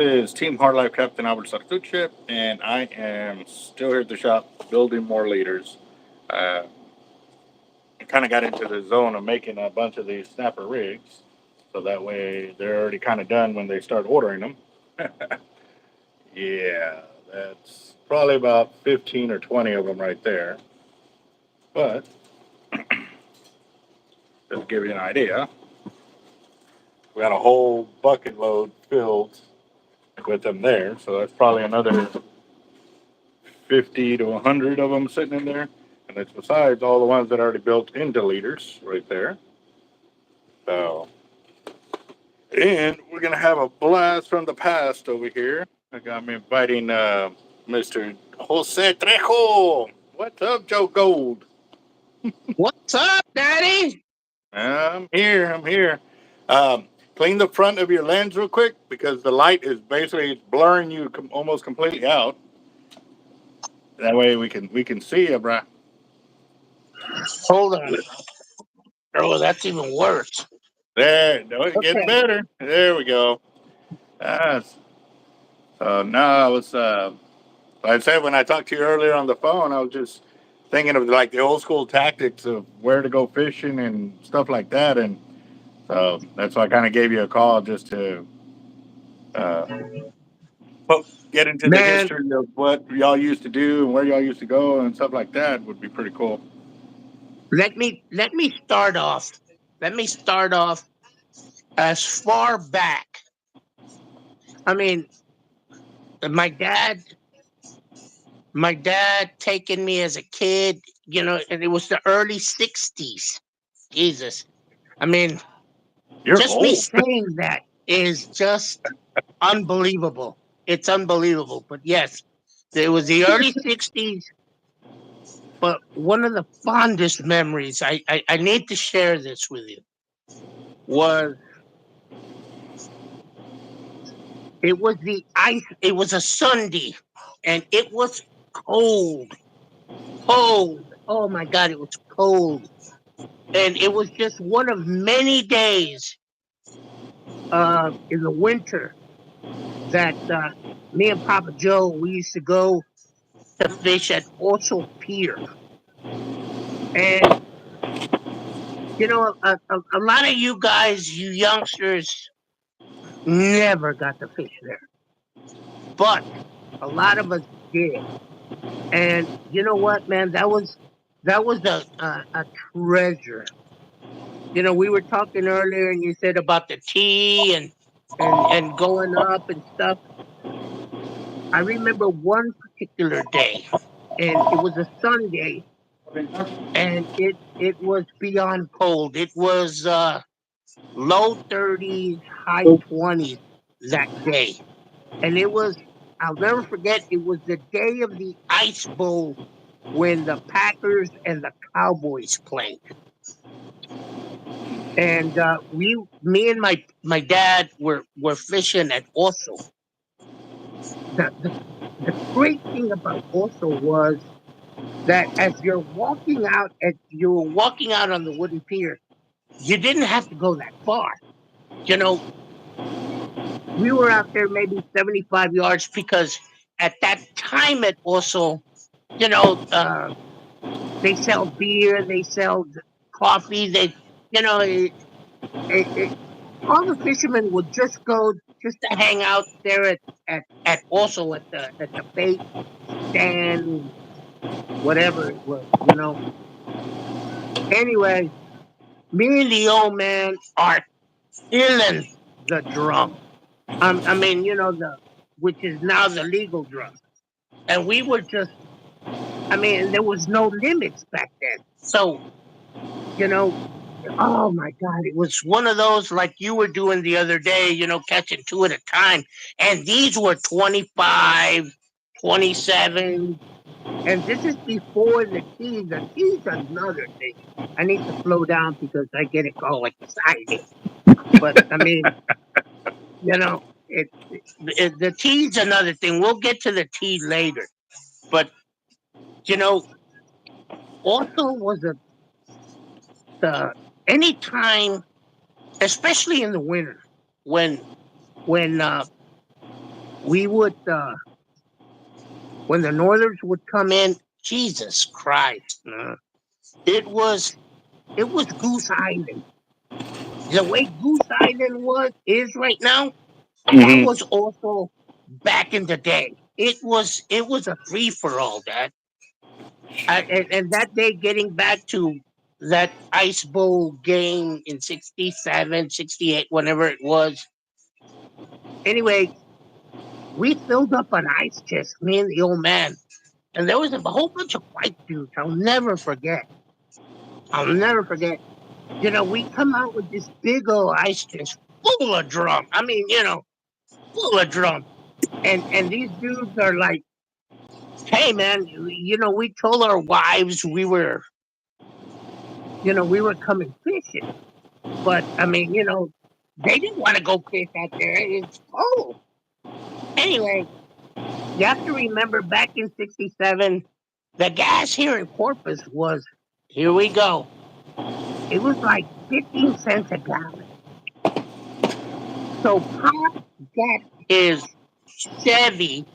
This is Team Hard Life Captain Albert Sartucci, and I am still here at the shop building more leaders. Uh, I kind of got into the zone of making a bunch of these snapper rigs, so that way they're already kind of done when they start ordering them. Yeah, that's probably about 15 or 20 of them right there. But just to give you an idea, we got a whole bucket load filled with them there, so that's probably another 50 to 100 of them sitting in there. And it's besides all the ones that are already built into leaders right there. So, and we're going to have a blast from the past over here. I'm inviting Mr. Jose Trejo. What's up, Joe Gold? What's up, Daddy? I'm here. I'm here. Clean the front of your lens real quick because the light is basically blurring you almost completely out. That way we can see you, bruh. Hold on. Oh, that's even worse. There, no, it gets Okay. better. There we go. So no, I was. Like I said when I talked to you earlier on the phone, I was just thinking of like the old school tactics of where to go fishing and stuff like that, and so that's why I kind of gave you a call just to uh, get into the Man, history of what y'all used to do and where y'all used to go and stuff like that would be pretty cool. let me start off. Let me start off as far back. I mean, my dad my dad taking me as a kid, and it was the early 60s. Jesus. I mean, You're just me old. saying that is just unbelievable. It's unbelievable. But yes, it was the early 60s. But one of the fondest memories, I need to share this with you, was it was a Sunday, and it was cold. Cold. Oh my God, it was cold. And it was just one of many days in the winter that me and Papa Joe, we used to go to fish at Pier. And, a lot of you guys, you youngsters, never got to fish there. But a lot of us did. And you know what, man? That was a treasure. We were talking earlier, and you said about the tea and going up and stuff. I remember one particular day, and it was a Sunday, and it was beyond cold. It was low 30s, high 20s that day, and it was. I'll never forget. It was the day of the Ice Bowl when the Packers and the Cowboys played. And me and my dad were fishing at Oso. The great thing about Oso was that as you were walking out on the wooden pier, you didn't have to go that far. You know, we were out there maybe 75 yards because at that time at Oso, you know, uh, they sell beer, they sell coffee, you know, it, all the fishermen would just go just to hang out there at also at the bait stand, whatever it was. Anyway, me and the old man are filling the drum. I mean, which is now the legal drum, and we were just. I mean, there was no limits back then, so you know oh my God, it was one of those like you were doing the other day, catching two at a time. And these were 25, 27. And this is before the tea. The tea's another thing. I need to slow down because I get it all excited. But I mean, you know, the tea's another thing. We'll get to the tea later. But, you know, also was the any time, especially in the winter, when when we would when the Northers would come in. Jesus Christ, it was it was Goose Island. The way Goose Island is right now, that Hmm. was also back in the day. It was a free for all, Dad. And that day, getting back to that Ice Bowl game in 67, 68, whenever it was. Anyway, we filled up an ice chest, me and the old man. And there was a whole bunch of white dudes. I'll never forget. I'll never forget. We come out with this big old ice chest full of drum. I mean, full of drum. And these dudes are like, hey man, we told our wives we were coming fishing. But I mean, they didn't want to go fish out there. It's cold. Anyway, you have to remember back in 67, the gas here in Corpus was, here we go. It was like 15 cents a gallon. So Pop got his Chevy,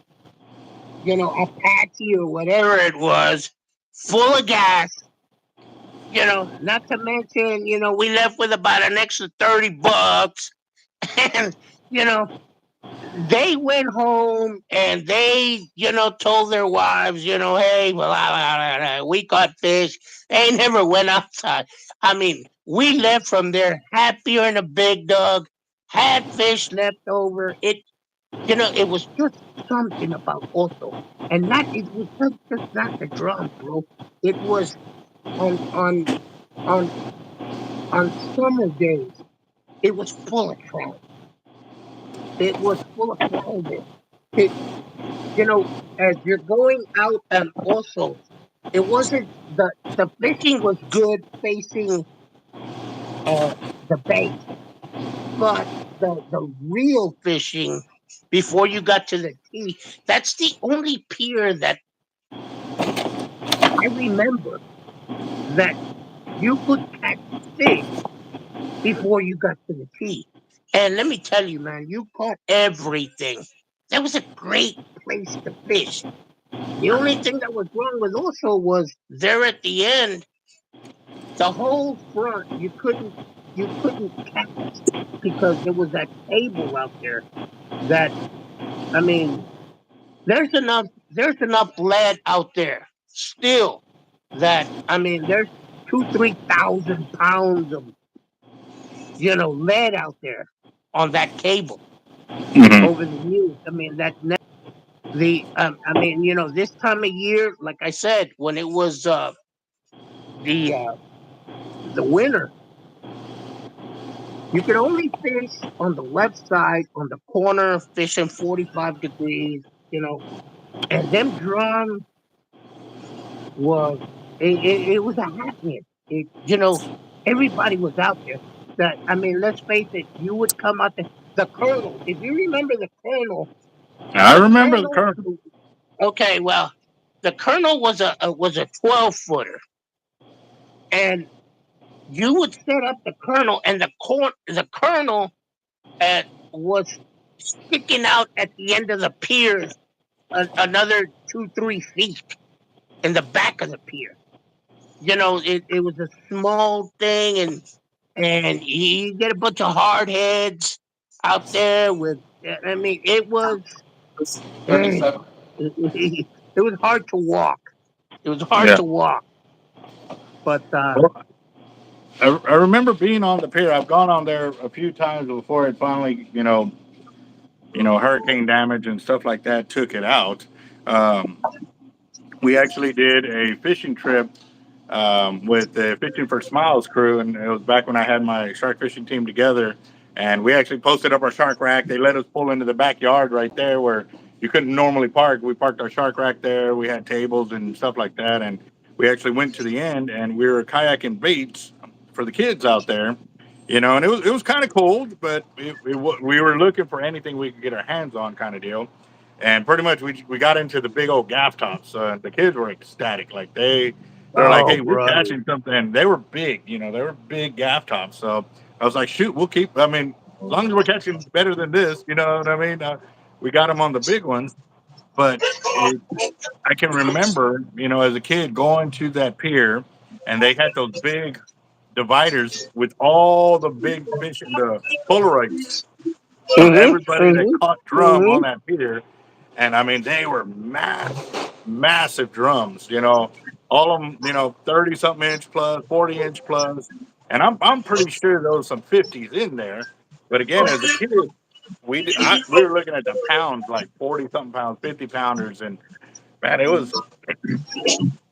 Apache or whatever it was, full of gas. Not to mention, we left with about an extra $30. And, you know, they went home and they, told their wives, hey, well, we caught fish. They never went outside. I mean, we left from there happier than a big dog, had fish left over. It was just something about also. And it was just not the drum, bro. It was on, on, on, on summer days, it was full of trout. It was full of flounder. It, as you're going out, and also it wasn't the fishing was good facing uh the bank, but the real fishing before you got to the tee, that's the only pier that I remember that you could catch fish before you got to the tee. And let me tell you, man, you caught everything. That was a great place to fish. The only thing that was wrong with also was there at the end, the whole front you couldn't catch because there was that table out there that I mean there's enough lead out there still that I mean there's 2,000-3,000 pounds of lead out there on that cable Hmm. over the years. I mean that the I mean this time of year, like I said, when it was the the winter, you could only fish on the left side on the corner, fishing 45 degrees, and them drums was it was a happening. Everybody was out there. That I mean, let's face it, you would come out there. The Colonel, if you remember I the remember the Colonel. current. Okay, well, the Colonel was a 12-footer, and you would set up the Colonel, and the Colonel was sticking out at the end of the pier, another 2-3 feet in the back of the pier. It was a small thing, and you get a bunch of hard heads out there with. I mean, it was eh, it was hard to walk. It was hard Yeah. to walk, but Well, I remember being on the pier. I've gone on there a few times before it finally, hurricane damage and stuff like that took it out. Um, we actually did a fishing trip with the Fishing for Smiles crew, and it was back when I had my shark fishing team together. And we actually posted up our shark rack. They let us pull into the backyard right there where you couldn't normally park. We parked our shark rack there. We had tables and stuff like that, and we actually went to the end and we were kayaking baits for the kids out there. And it was kind of cold, but we were looking for anything we could get our hands on, kind of deal. And pretty much we got into the big old gaff tops. The kids were ecstatic. Like they're like, oh, hey, we're brother, catching something. They were big, they were big gaff tops. So I was like, shoot, we'll keep. I mean, as long as we're catching better than this, you know what I mean? we got them on the big ones, but I can remember, as a kid going to that pier, and they had those big dividers with all the big fish and the Polaroids of everybody that caught drum on that pier. And I mean, they were massive, massive drums, all of them, 30 something inch plus, 40-inch plus. And I'm pretty sure there was some 50s in there. But again, as a kid, we were looking at the pounds, like 40 something pounds, 50 pounders. And man,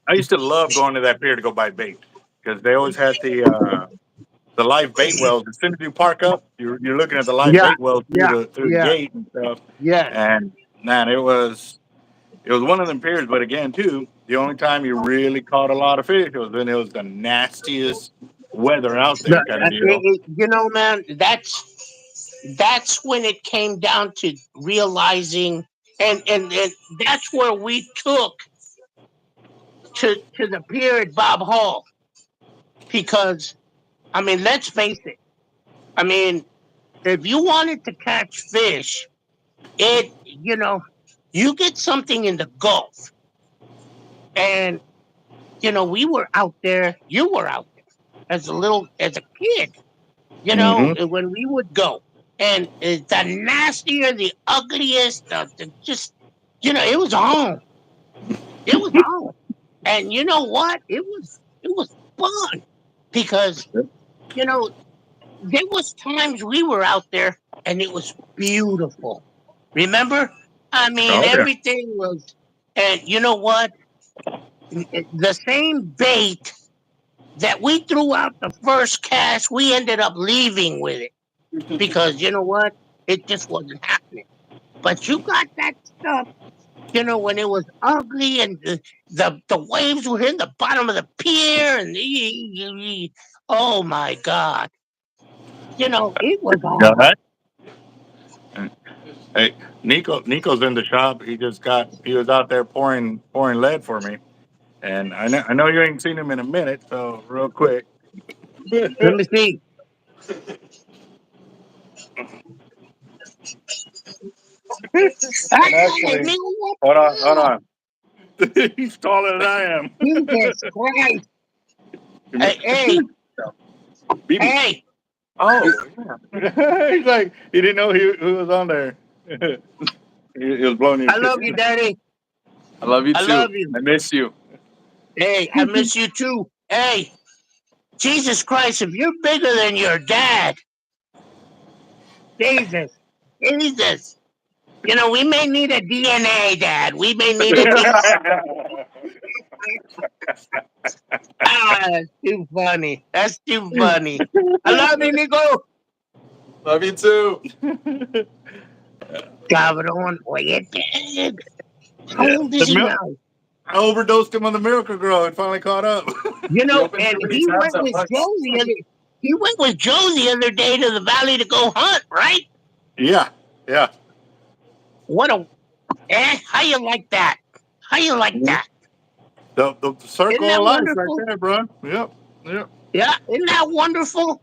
I used to love going to that pier to go buy bait because they always had the live bait wells. As soon as you park up, you're looking at the live Yeah, bait wells yeah, through the yeah, gate and stuff. yes. And man, it was one of them piers. But again, too, the only time you really caught a lot of fish was when it was the nastiest weather out there, kind of deal. Man, that's when it came down to realizing, and that's where we took to the pier at Bob Hall, because I mean, let's face it. I mean, if you wanted to catch fish, you get something in the Gulf, and we were out there. You were out there as a kid. Mm-hmm. When we would go, and the nastier, the ugliest, just, it was on. It was on. And you know what? It was fun because, you know, there was times we were out there and it was beautiful. Remember? I mean, Oh yeah. everything was, and you know what? The same bait that we threw out the first cast, we ended up leaving with it because you know what? It just wasn't happening. But you got that stuff, when it was ugly and the waves were in the bottom of the pier and oh my God. It was Got on. that? Hey, Nico's in the shop. He was out there pouring lead for me. And I know you ain't seen him in a minute, so real quick. Let me see. And Hey, actually, nigga, what hold the on. He's taller than I am. hell? Jesus Christ. Hey, BB. hey, Oh, yeah. He's like, he didn't know who was on there. He was blowing your I love shit. you, Daddy. I love you I too. love you. I miss you. Hey, I miss you too. Hey, Jesus Christ, if you're bigger than your dad, Jesus, Jesus. We may need a DNA, Dad. We may need a DNA. That's too funny. That's too funny. I love you, Nico. Love you too. Cabrón, oye, Dad. How Yeah. old is he now? I overdosed him on the Miracle Grow and finally caught up. You opened And too many tabs at once. He went with Joe the other day to the valley to go hunt, right? Yeah, yeah. What a how you like that? How you like that? The Isn't circle that of life right wonderful? there, bro. Yep, yep. Yeah, isn't that wonderful?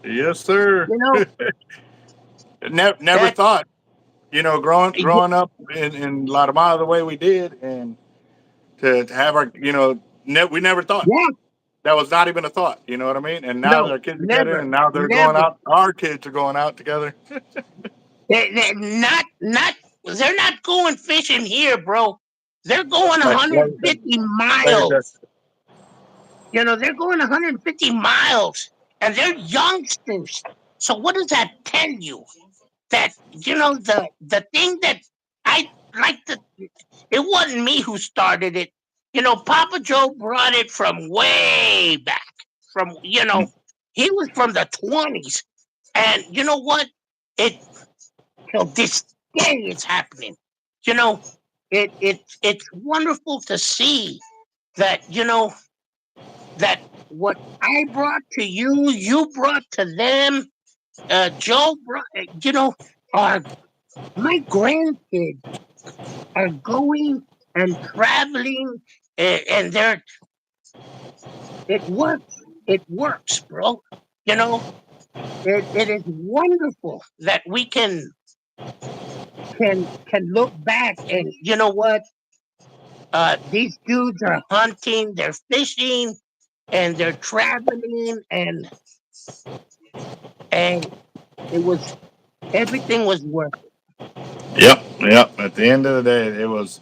Yes, sir. You know Never that thought, growing up in La Mile the way we did, and to have our, we never thought yeah, that was not even a thought. You know what I mean? And now no, our kids are together, never, and now they're going never. out. Our kids are going out together. They're not. They're not going fishing here, bro. They're going Like, 150 miles. They're going 150 miles, and they're youngsters. So what does that tell you? That the thing that I like to. It wasn't me who started it. Papa Joe brought it from way back. He was from the 20s, and you know what? It till this day it's happening. You know, it's wonderful to see that that what I brought to you, you brought to them. Joe brought. Our my grandkids are going and traveling, and it works. It works, bro. It is wonderful that we can can look back and you know what? These dudes are hunting, they're fishing, and they're traveling, and it was everything was worth it. Yep, yep. At the end of the day, it was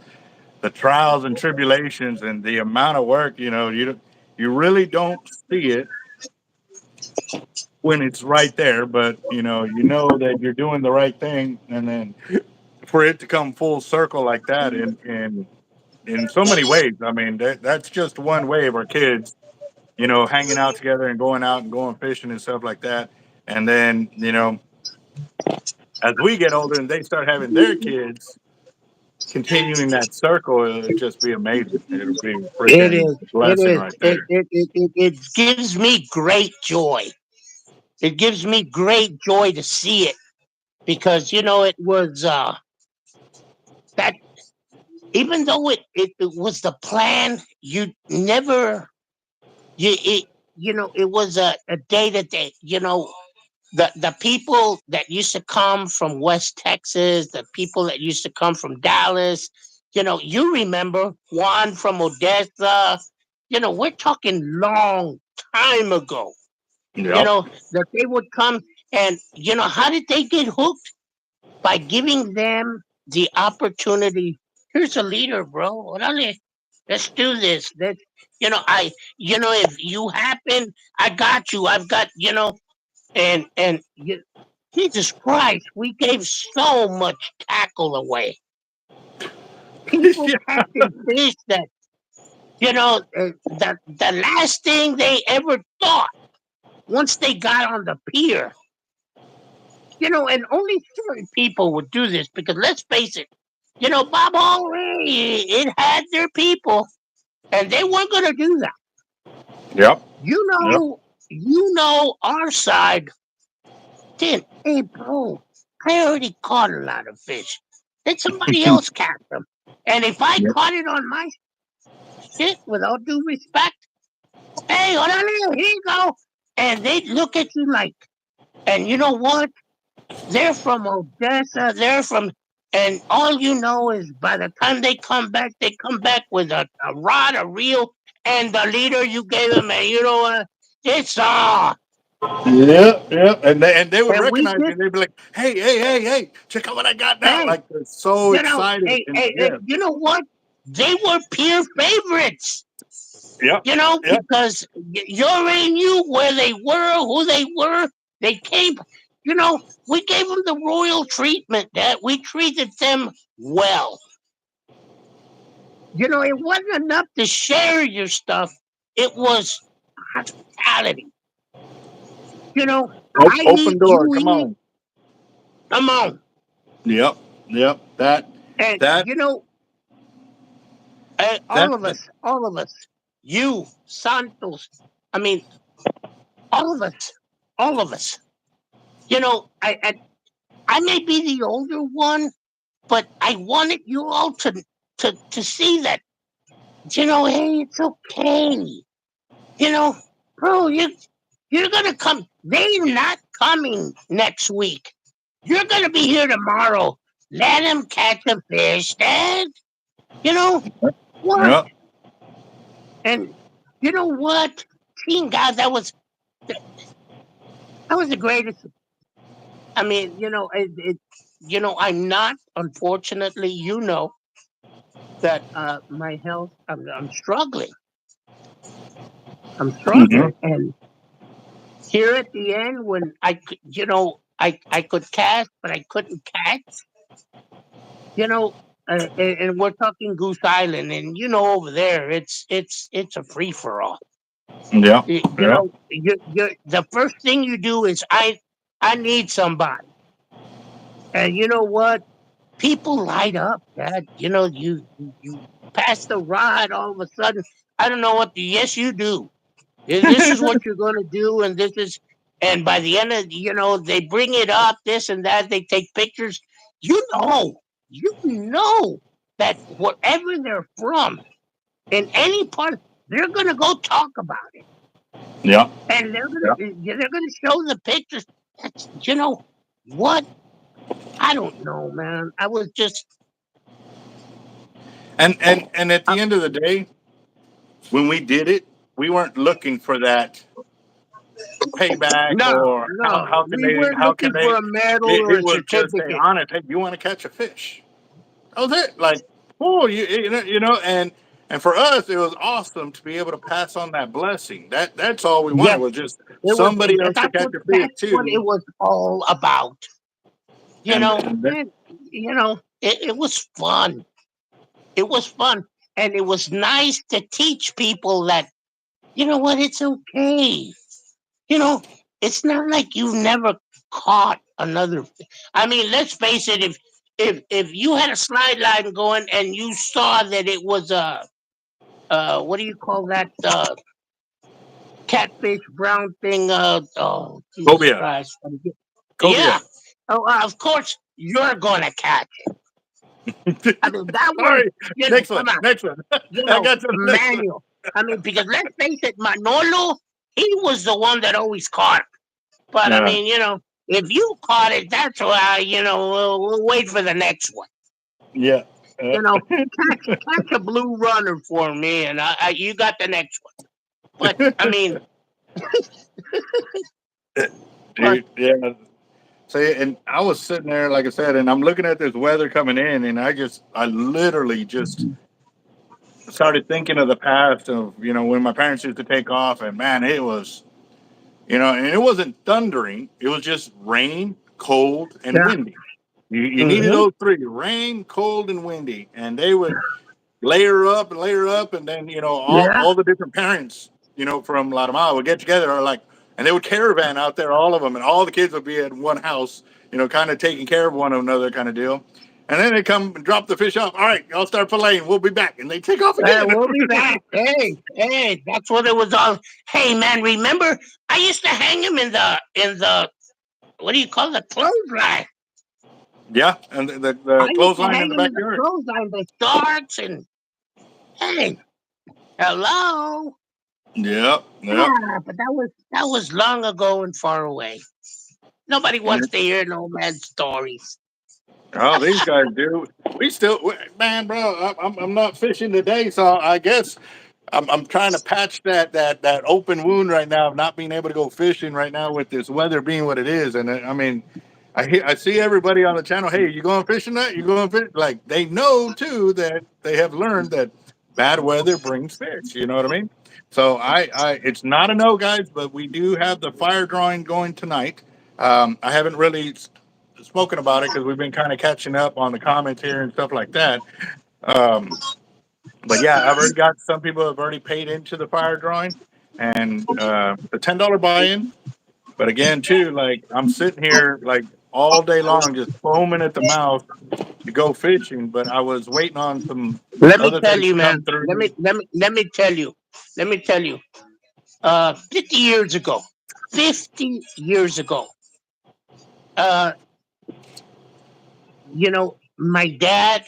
the trials and tribulations and the amount of work. You really don't see it when it's right there, but you know that you're doing the right thing, and then for it to come full circle like that in so many ways. I mean, that's just one way of our kids, hanging out together and going out and going fishing and stuff like that. And then, as we get older and they start having their kids, continuing that circle, it'll just be amazing. It'll be a It freaking is. It blessing is. right there. It gives me great joy. It gives me great joy to see it because it was that even though it was the plan, you never you it it was a day that the people that used to come from West Texas, the people that used to come from Dallas, you remember Juan from Odessa. We're talking long time ago. Yep. That they would come and how did they get hooked? By giving them the opportunity. Here's a leader, bro. Orale, let's do this. If you happen, I got you. I've got, Jesus Christ, we gave so much tackle away. People catching fish that, the last thing they ever thought once they got on the pier, and only certain people would do this because let's face it, Bob Hall, it had their people, and they weren't going to do that. Yep. You Yep. know, our side did. Hey, bro, I already caught a lot of fish. Let somebody else catch them. And if I Yep. caught it on my shit, without due respect, hey, here you go. And they look at you like, and you know what? They're from Odessa. And all you know is by the time they come back with a rod, a reel, and the leader you gave them. And you know what? It's on. Yep. Yep. And they would And we recognize me. just, They'd be like, "Hey, hey, hey, hey! Check out what I got now!" hey, Like they're so excited. And yeah. you know what? They were peer favorites. Yep. Yep. Because you already knew where they were, who they were. They came, we gave them the royal treatment that we treated them well. It wasn't enough to share your stuff. It was hospitality. I Open eat, door. you Come eat. on. Come on. Yep. Yep. That. And, That. That. all of us, you, Santos, I mean, all of us, all of us. I may be the older one, but I wanted you all to see that, hey, it's okay. Bro, you're gonna come. They're not coming next week. You're gonna be here tomorrow. Let them catch a fish, Dad. You know what? Yep. And you know what? Seeing God, that was the greatest. I mean, I'm not. Unfortunately, that my health. I'm struggling. I'm Mm-hmm. struggling, and here at the end, when I could, I could cast, but I couldn't catch. And we're talking Goose Island, and over there, it's a free for all. Yep. Yep. The first thing you do is I need somebody, and you know what? People light up, Dad. You pass the rod, all of a sudden, I don't know what. Yes, you do. This is what you're going to do, and and by the end of, they bring it up, this and that. They take pictures. You know that wherever they're from, in any part, they're going to go talk about it, Yep. and they're going to show the pictures. That's what. I don't know, man. I was just And at the end of the day, when we did it, we weren't looking for that payback no, or no. We weren't how can looking for they. a medal or It a was just, hey, certificate. honest, hey, you want to catch a fish? That was it. Like, oh, you know, and for us, it was awesome to be able to pass on that blessing. That's all we wanted Yes, was just it was. somebody else to That's catch what. a fish That's what it too. was all about. You And, know, and it was fun. It was fun, and it was nice to teach people that you know what, it's okay. You know, it's not like you've never caught another. I mean, let's face it. If you had a slide line going and you saw that it was a what do you call that catfish brown thing? Oh Jesus cobia, Christ! cobia. Yeah. Oh, of course you're gonna catch it. I mean, that was Sorry. come on, Next one. I got to the next one. manual. I mean, because let's face it, Manolo, he was the one that always caught. But I Yeah, mean, if you caught it, that's why, we'll wait for the next one. yeah. You know, catch a blue runner for me, and you got the next one. But I mean, but Dude, yeah. See, and I was sitting there, like I said, and I'm looking at this weather coming in, and I literally just started thinking of the past of, when my parents used to take off, and man, it was, and it wasn't thundering. It was just rain, cold, and yeah, windy. You needed hmm those three: rain, cold, and windy. And they would layer up, and then, yeah. all the different parents, from Latamar would get together, or like, and they would caravan out there, all of them, and all the kids would be at one house, kind of taking care of one another, kind of deal. And then they come and drop the fish off. All right, I'll start filleting. We'll be back, and they take off again. We'll be back. Hey, that's what it was all. Hey, man, remember I used to hang him in the what do you call the clothesline? Yeah, and I the used to clothesline in hang the him in the backyard. clothesline, the sharks, and hey, hello. Yep, yep. Yeah, but that was long ago and far away. Nobody wants to hear no man stories. Oh, these guys do. Man, bro. I'm not fishing today, so I guess I'm trying to patch that open wound right now of not being able to go fishing right now with this weather being what it is. And I mean, I see everybody on the channel. Hey, you going fishing? That you going fish? Like they know too that they have learned that bad weather brings fish. You know what I mean? So it's not a no, guys, but we do have the fire drawing going tonight. I haven't really spoken about it because we've been kind of catching up on the comments here and stuff like that. Um, but yeah, I've already got some people have already paid into the fire drawing and the $10 buy-in. But again, too, like I'm sitting here like all day long, just foaming at the mouth to go fishing. But I was waiting on some Let me other tell things you, to come man. through. Let me tell you. Let me tell you. 50 years ago, 50 years ago, uh, my dad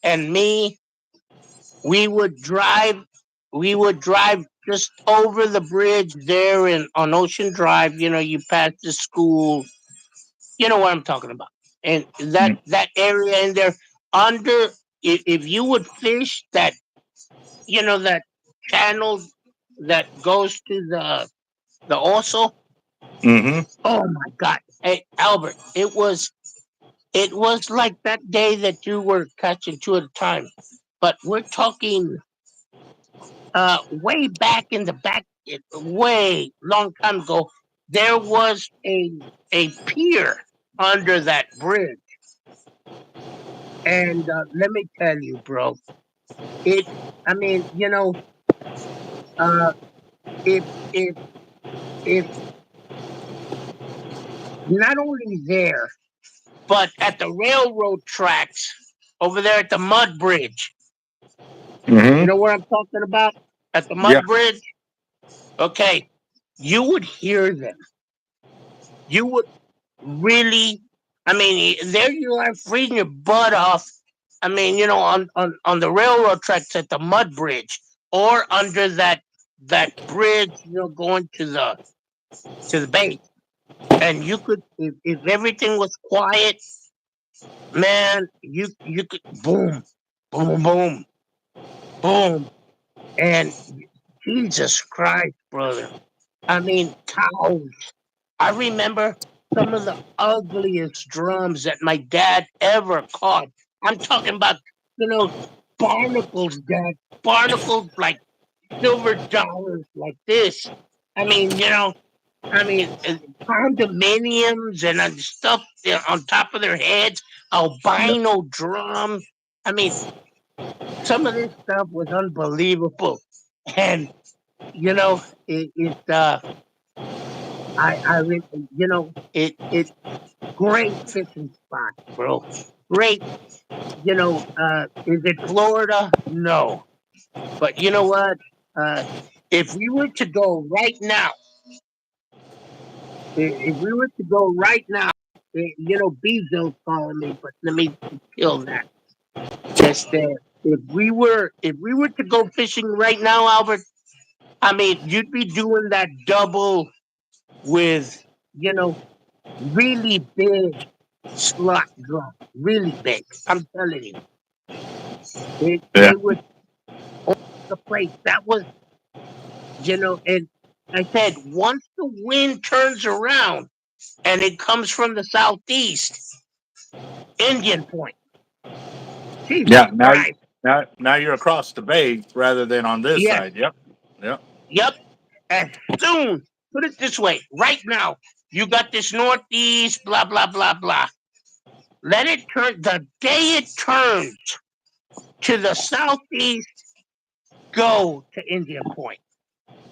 and me, we would drive, we would drive just over the bridge there on Ocean Drive. You pass the school. You know what I'm talking about. And that area in there, under, if you would fish that channel that goes to the Oso. Mm-hmm. Oh my God. Hey, Albert, it was like that day that you were catching two at a time. But we're talking way back in the back, way long time ago, there was a pier under that bridge. And let me tell you, bro, it, I mean, uh, if, if, if not only there, but at the railroad tracks over there at the mud bridge, you Mm-hmm. know where I'm talking about? At the Yeah. mud bridge? Okay. You would hear them. You would really, I mean, there you are freezing your butt off. I mean, on the railroad tracks at the mud bridge or under that bridge, going to the bay. And you could, if everything was quiet, man, you could boom, boom, boom, boom, and Jesus Christ, brother. I mean, cows. I remember some of the ugliest drums that my dad ever caught. I'm talking about, barnacles, Dad. Barnacles like silver dollars like this. I mean, I mean, condominiums and stuff on top of their heads, albino drum. I mean, some of this stuff was unbelievable, and it great fishing spot, bro. Great, is it Florida? No, but you know what? Uh, if we were to go right now, if we were to go right now, Bezos calling me, but let me kill that. If we were to go fishing right now, Albert, I mean, you'd be doing that double with, really big slot drum, really big. I'm telling you, Yeah. they would the place. That was, and I said once the wind turns around and it comes from the southeast, Indian Point. Jesus Yeah. Christ. Now you're across the bay rather than on this Yes. side. Yep. Yep. Yep. As soon, put it this way, right now, you got this northeast, blah, blah, blah, blah. Let it turn, the day it turns to the southeast, go to Indian Point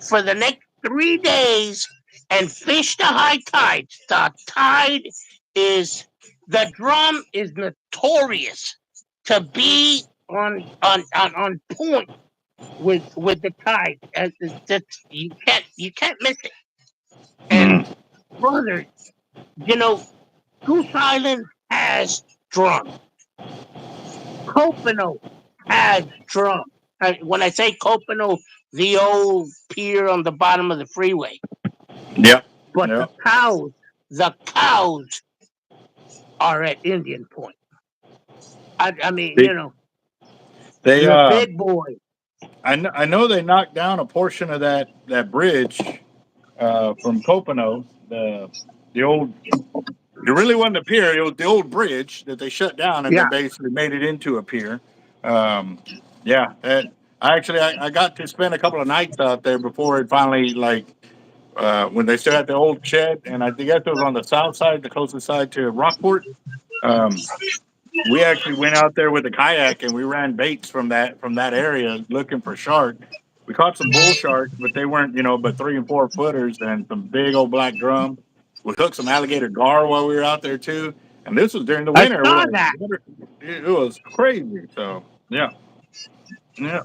for the next 3 days and fish the high tides. The tide is, the drum is notorious to be on point with the tide. You can't miss it. And Mm. brother, Goose Island has drum. Copano has drum. When I say Copano, the old pier on the bottom of the freeway. Yep. But Yep. the cows are at Indian Point. I mean, They the big boy. I know they knocked down a portion of that bridge from Copano. The old it really wasn't a pier. It was the old bridge that they shut down and Yeah. then basically made it into a pier. Um, yeah, I got to spend a couple of nights out there before it finally when they still had the old shed, and I guess it was on the south side, the closest side to Rockport. Um, we actually went out there with a kayak and we ran baits from that area looking for shark. We caught some bull sharks, but they weren't, but 3 and 4 footers and some big old black drum. We hooked some alligator gar while we were out there too. And this was during the I winter. We're saw like, that. it was crazy. So yeah, yeah.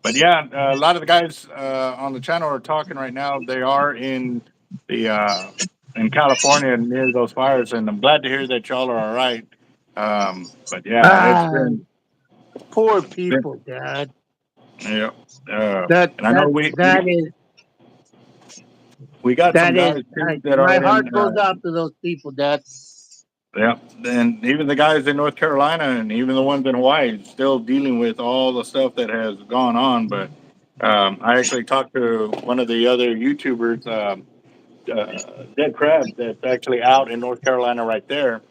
But yeah, a lot of the guys on the channel are talking right now. They are the in California near those fires, and I'm glad to hear that y'all are all right. But yeah, Ah, poor it's been people, Dad. yeah. That And I know that that is we got some that is. guys too that My are heart in goes out to those people, Dad. yeah, and even the guys in North Carolina and even the ones in Hawaii still dealing with all the stuff that has gone on. But I actually talked to one of the other YouTubers. Dead Crab that's actually out in North Carolina right there.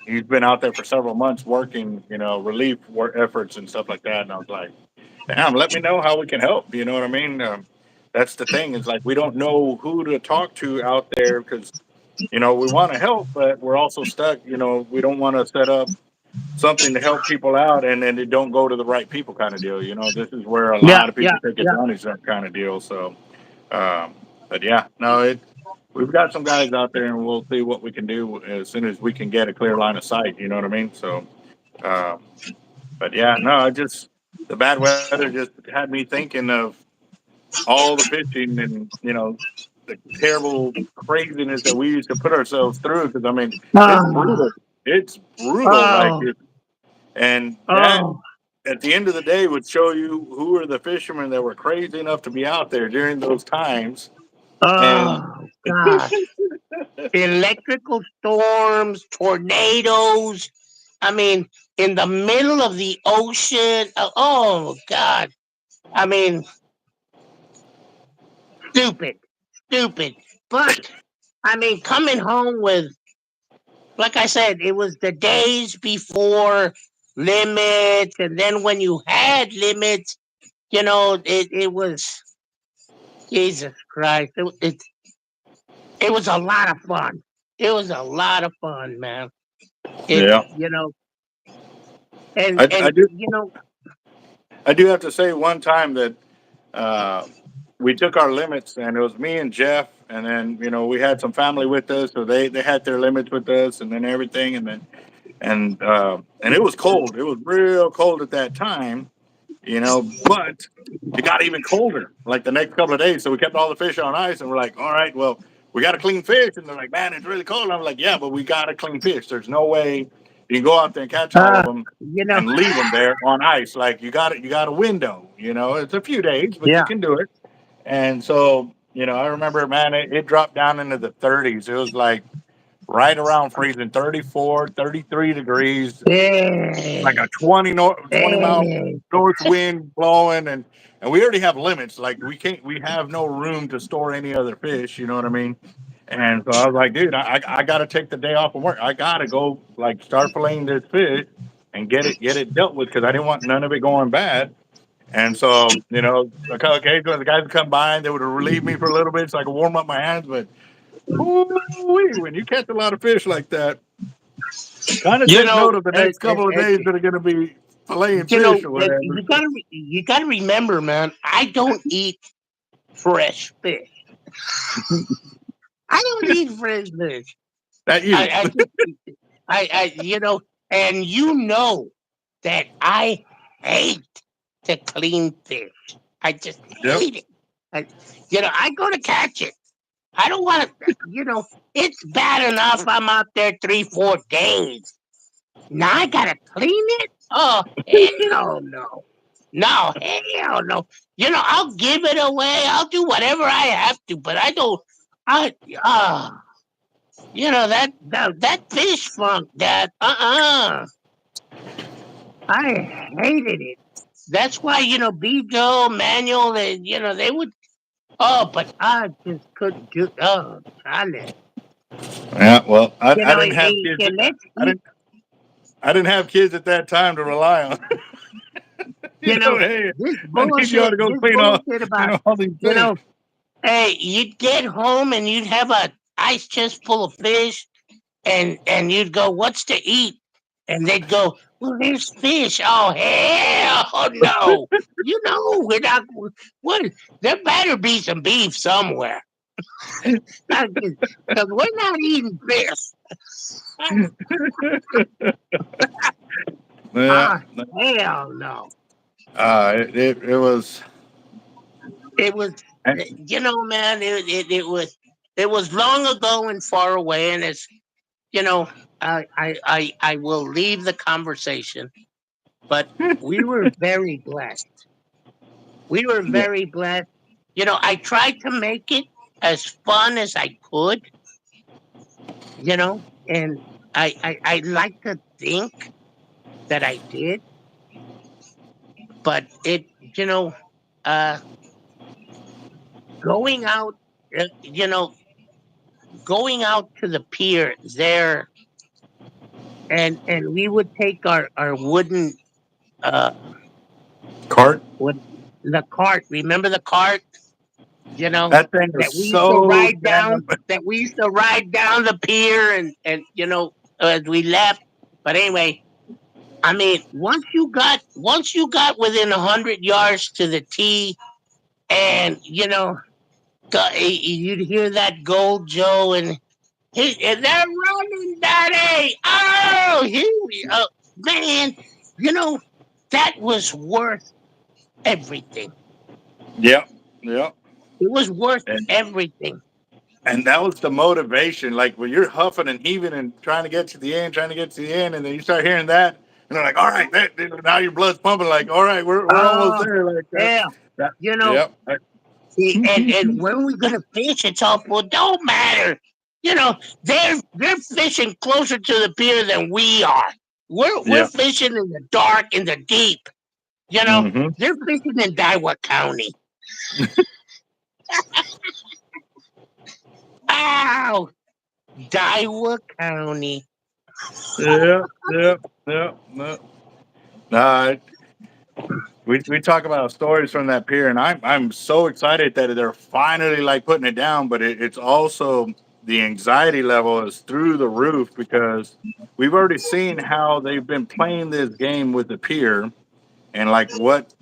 He's been out there for several months working, relief work efforts and stuff like that. And I was like, damn, let me know how we can help. You know what I mean? That's the thing is like we don't know who to talk to out there because we want to help, but we're also stuck. We don't want to set up something to help people out and then it don't go to the right people kind of deal. This is where a Yeah, lot of yeah, people take yeah. advantage of that kind of deal. So um, but yeah, no, we've got some guys out there, and we'll see what we can do as soon as we can get a clear line of sight. You know what I mean? So, um, but yeah, no, the bad weather just had me thinking of all the fishing and the terrible craziness that we used to put ourselves through. Because I mean, it's Oh, brutal. It's brutal. oh, And that oh, at the end of the day would show you who are the fishermen that were crazy enough to be out there during those times and oh, gosh. electrical storms, tornadoes. I mean, in the middle of the ocean. Oh God! I mean, stupid, stupid. But I mean, coming home with, like I said, it was the days before limits, and then when you had limits, it was Jesus Christ. It was a lot of fun. It was a lot of fun, man. It Yeah. you know, and I, I and do you know, I do have to say one time that uh, we took our limits, and it was me and Jeff, and then we had some family with us, so they had their limits with us, and then everything, and it was cold. It was real cold at that time, but it got even colder like the next couple of days. So we kept all the fish on ice, and we're like, all right, well, we got to clean fish. And they're like, man, it's really cold. And I'm like, yeah, but we got to clean fish. There's no way you can go out there and catch all of them you know, and leave them there on ice. Like you got a window. It's a few days, but you yeah, can do it. And so I remember, man, it dropped down into the 30s. It was like right around freezing, 34, 33 degrees, like hey, a 20 mile hey, north wind blowing, and we already have limits. Like we have no room to store any other fish. You know what I mean? And so I was like, dude, I got to take the day off from work. I got to go like start filleting this fish and get it dealt with because I didn't want none of it going bad. And so, a couple occasions the guys would come by and they would relieve me for a little bit so I could warm up my hands. But when you catch a lot of fish like that, kind of you take know, note of the next couple of days that are going to be filleting fish or that whatever. you gotta remember, man. I don't eat fresh fish. I don't eat fresh fish. That I, you. I just, and that I hate to clean fish. I just Yep. hate it. I go to catch it. I don't want to, it's bad enough I'm out there 3, 4 days. Now I gotta clean it? Oh, hell no. No, hell no. I'll give it away. I'll do whatever I have to, but I don't, I, ah. That fish funk, that I hated it. That's why Bejo, Manuel, they would. Oh, but I just couldn't do. Oh, Charlie. Yeah. Well, I didn't have Hey, kids. let's I eat. didn't. I didn't have kids at that time to rely on. You know Hey, this I need y'all bullshit. to go This clean off, bullshit about all these you fish. know. Hey, you'd get home and you'd have a ice chest full of fish, and you'd go, "What's to eat?" And they'd go, "Well, there's fish." Oh hell no! We're not. What? There better be some beef somewhere, because we're not eating fish. Yeah. Ah, hell no! It was. It was, man. It was long ago and far away, and it's I will leave the conversation, but we were very blessed. We were Yeah. very blessed. I tried to make it as fun as I could, and I like to think that I did, but uh, going out, uh, you know, going out to the pier there, and we would take our wooden, uh, Cart. what, the cart. Remember the cart? That thing was That we used to so ride down, damn. the pier, and as we left. But anyway, I mean, once you got within 100 yards to the tee, and you'd hear that Gold Joe, and they're running, Daddy. Oh, man, you know that was worth everything. Yep. Yep. It was worth And everything. and that was the motivation. Like when you're huffing and heaving and trying to get to the end, and then you start hearing that, and they're like, "All right, now your blood's pumping." Like, "All right, we're almost Oh, there." Like that. yeah, That. you know, Yep. see, and when we gonna finish, it's all, well, don't matter. they're fishing closer to the pier than we are. We're fishing in the dark, in the deep. Mm-hmm. They're fishing in Daiwa County. Ow! Daiwa County. Yeah. No, we talk about stories from that pier, and I'm so excited that they're finally like putting it down. But it's also the anxiety level is through the roof because we've already seen how they've been playing this game with the pier and like what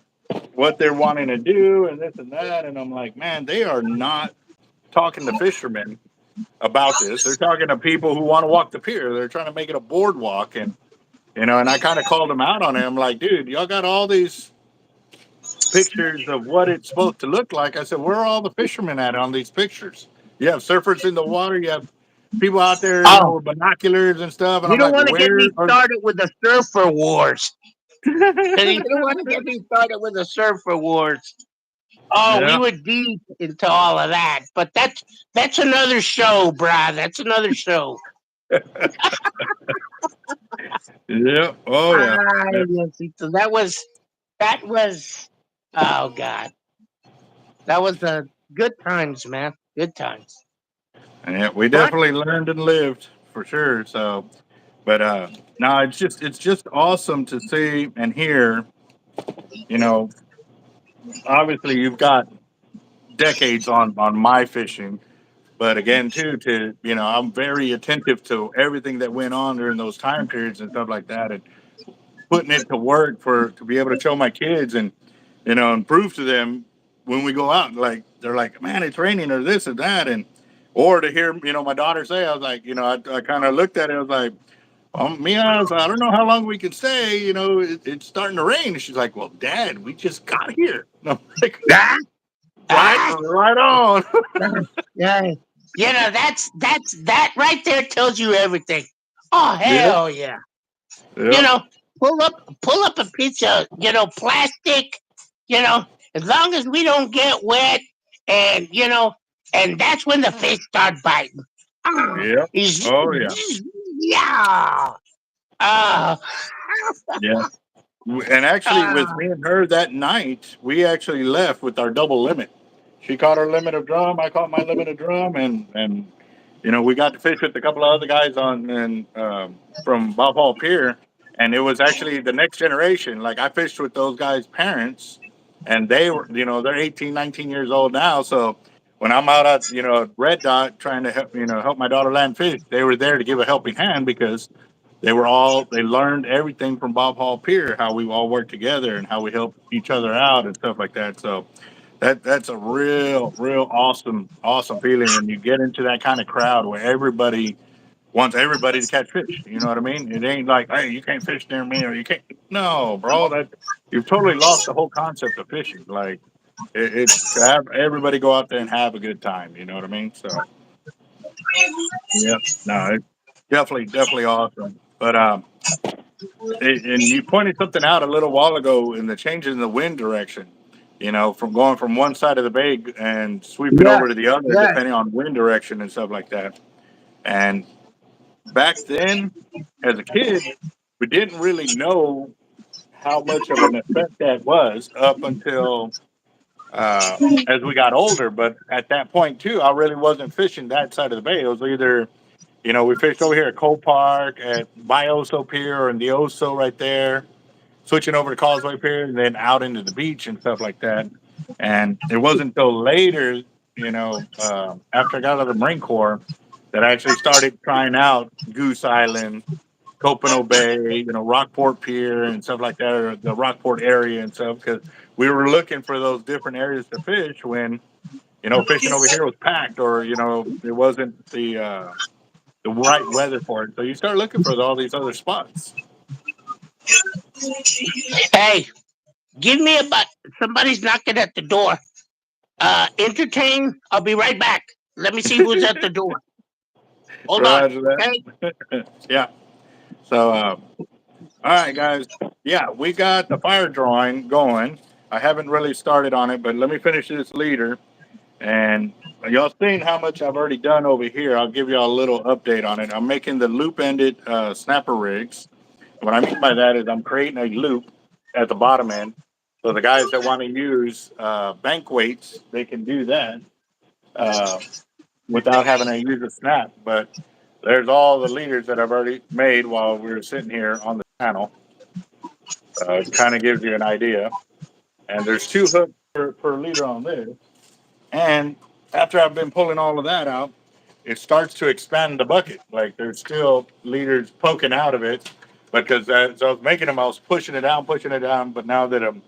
they're wanting to do and this and that. And I'm like, man, they are not talking to fishermen about this. They're talking to people who want to walk the pier. They're trying to make it a boardwalk, and and I kind of called them out on it. I'm like, dude, y'all got all these pictures of what it's supposed to look like. I said, where are all the fishermen at on these pictures? You have surfers in the water. You have people out there, Oh, with binoculars and stuff. And you I'm don't like, want to get where me are? started with the surfer wars. You don't want to get me started with the surfer wars. Oh, we Yeah, were deep into all of that, but that's another show, brah. That's another show. yeah, oh yeah, yeah. So that was oh god, that was the good times, man. Good times. And yeah, we But definitely learned and lived for sure. So, but no, it's just awesome to see and hear. You know, obviously you've got decades on my fishing. But again, too, I'm very attentive to everything that went on during those time periods and stuff like that, and putting it to work to be able to show my kids and and prove to them when we go out. Like they're like, man, it's raining or this or that, and or to hear my daughter say, I was like, I kind of looked at it, I was like, Mia, I don't know how long we can stay. It's starting to rain. And she's like, well, Dad, we just got here. And I'm like, ah, right, ah, right on. yeah, that right there tells you everything. Oh Yep, hell yeah! You yep. know, pull up a piece of plastic. You know, as long as we don't get wet, and and that's when the fish start biting. Ah, Yep. Oh yeah. yeah. Ah, Yeah. And actually, with ah, me and her that night, we actually left with our double limit. She caught her limit of drum. I caught my limit of drum, and we got to fish with a couple of other guys on and from Bob Hall Pier, and it was actually the next generation. Like I fished with those guys' parents, and they were they're 18, 19 years old now. So when I'm out at Red Dot trying to help my daughter land fish, they were there to give a helping hand because they learned everything from Bob Hall Pier, how we all work together and how we help each other out and stuff like that. So that's a real awesome feeling when you get into that kind of crowd where everybody wants everybody to catch fish. You know what I mean? It ain't like, hey, you can't fish near me or you can't. No, bro, that you've totally lost the whole concept of fishing. Like it's to have everybody go out there and have a good time. You know what I mean? So yeah, no, it's definitely awesome. But and you pointed something out a little while ago in the change in the wind direction. From going from one side of the bay and sweeping yeah, over to the other, yeah. depending on wind direction and stuff like that. And back then, as a kid, we didn't really know how much of an effect that was up until as we got older. But at that point, too, I really wasn't fishing that side of the bay. It was either we fished over here at Cole Park, at Bioso Pier, and the Oso right there, switching over to Causeway Pier, and then out into the beach and stuff like that. And it wasn't until later, after I got out of the Marine Corps, that I actually started trying out Goose Island, Copano Bay, Rockport Pier, and stuff like that, or the Rockport area and stuff, because we were looking for those different areas to fish when fishing over here was packed, or it wasn't the right weather for it. So you start looking for all these other spots. Hey, give me about somebody's knocking at the door. Entertain. I'll be right back. Let me see who's at the door. Hold on. Roger Okay. that. Yeah. So, all right, guys. Yeah, we got the fire drawing going. I haven't really started on it, but let me finish this leader. And y'all seen how much I've already done over here. I'll give y'all a little update on it. I'm making the loop-ended snapper rigs. What I mean by that is I'm creating a loop at the bottom end. So the guys that want to use bank weights, they can do that uh, without having to use a snap. But there's all the leaders that I've already made while we were sitting here on the channel. It kind of gives you an idea. And there's two hooks per leader on this. And after I've been pulling all of that out, it starts to expand the bucket. Like there's still leaders poking out of it because as I was making them, I was pushing it down. But now that I'm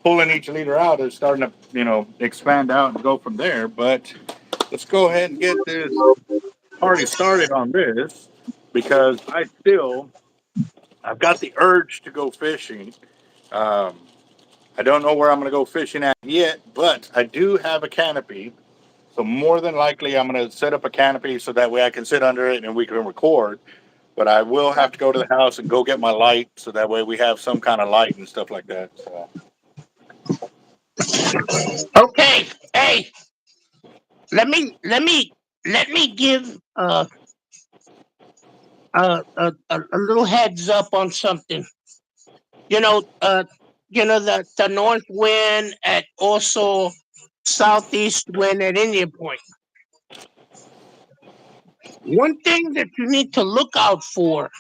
pulling each leader out, it's starting to, expand out and go from there. But let's go ahead and get this party started on this because I've got the urge to go fishing. Um, I don't know where I'm going to go fishing at yet, but I do have a canopy. So more than likely, I'm going to set up a canopy so that way I can sit under it and we can record. But I will have to go to the house and go get my light so that way we have some kind of light and stuff like that. So. Okay, hey, let me give a little heads up on something. You know, the north wind at also southeast wind at Indian Point. One thing that you need to look out for,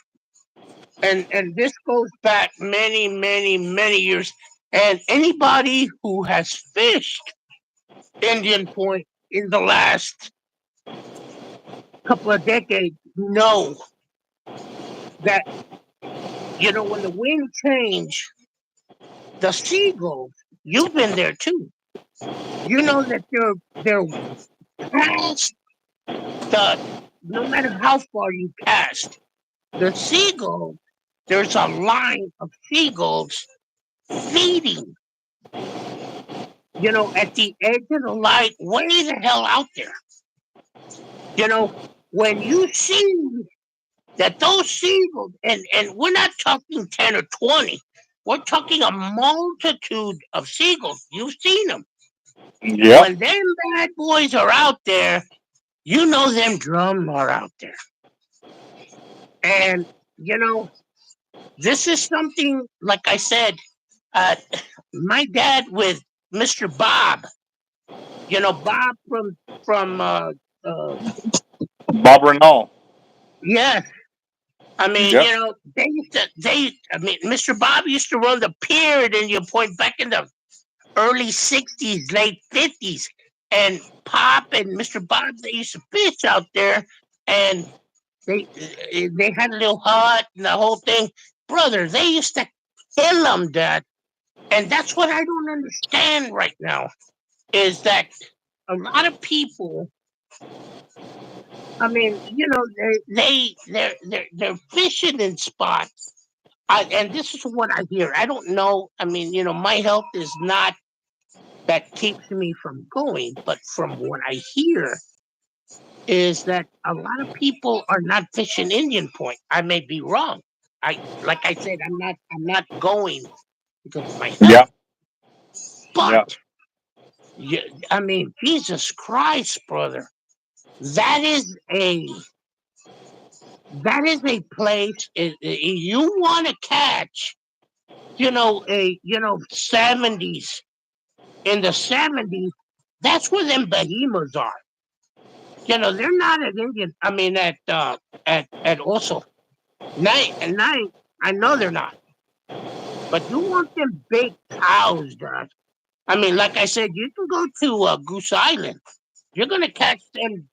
and this goes back many years, and anybody who has fished Indian Point in the last couple of decades know that when the wind change, the seagulls. You've been there too. You know that they're past the. No matter how far you cast, the seagulls. There's a line of seagulls feeding. At the edge of the light, way the hell out there. When you see that those seagulls, and we're not talking 10 or 20, we're talking a multitude of seagulls. You've seen them. Yeah. When them bad boys are out there, you know them drums are out there. And, this is something, like I said, my dad with Mr. Bob, Bob from Bob Renault. yes. I mean, Yep. Mr. Bob used to run the Pier at Indian Point back in the early 60s, late 50s. And Pop and Mr. Bob, they used to fish out there, and they had a little hut and the whole thing. Brother, they used to kill them, Dad. And that's what I don't understand right now, is that a lot of people, I mean, they're fishing in spots. And this is what I hear. I don't know. I mean, my health is not that keeps me from going, but from what I hear is that a lot of people are not fishing Indian Point. I may be wrong. Like I said, I'm not going because of my Yeah. health. But I mean, Jesus Christ, brother, that is a place. You want to catch, a 70s, in the 70s. That's where them behemoths are. They're not at Indian. I mean, at also night. I know they're not. But you want them big cows, Dad. I mean, like I said, you can go to Goose Island. You're gonna catch them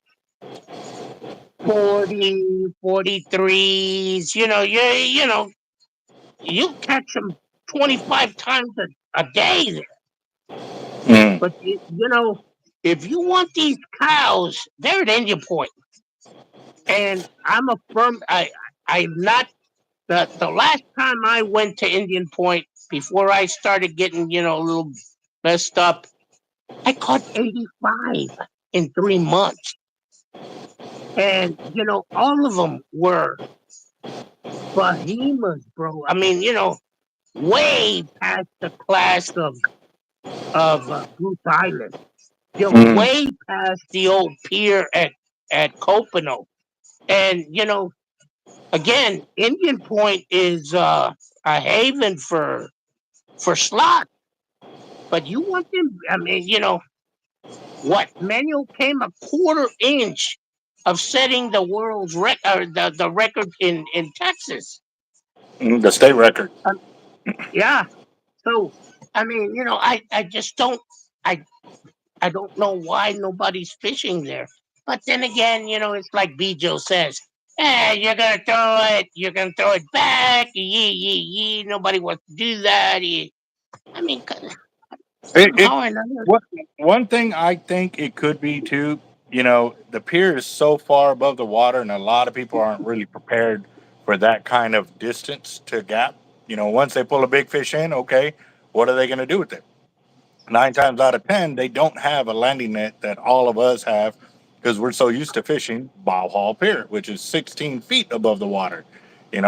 40, 43s. You catch them 25 times a day there. Mm. But if you want these cows, they're at Indian Point. And I'm a firm. I'm not. The last time I went to Indian Point before I started getting a little messed up, I caught 85 in 3 months, and all of them were behemoths, bro. I mean, way past the class of Goose Island. You're Mm. way past the old pier at Copano. And, again, Indian Point is a haven for slot. But you want them, I mean, what? Manuel came a quarter inch of setting the world's record, the record in Texas. The state record. Yeah. So, I mean, I just don't, I, I don't know why nobody's fishing there. But then again, it's like Bijo says, you're gonna throw it back, yee, yee, yee. Nobody wants to do that. I mean, It somehow or another, what one thing I think it could be too. The pier is so far above the water, and a lot of people aren't really prepared for that kind of distance to gap. Once they pull a big fish in, okay, what are they going to do with it? 9 times out of 10, they don't have a landing net that all of us have because we're so used to fishing Bow Hall Pier, which is 16 feet above the water.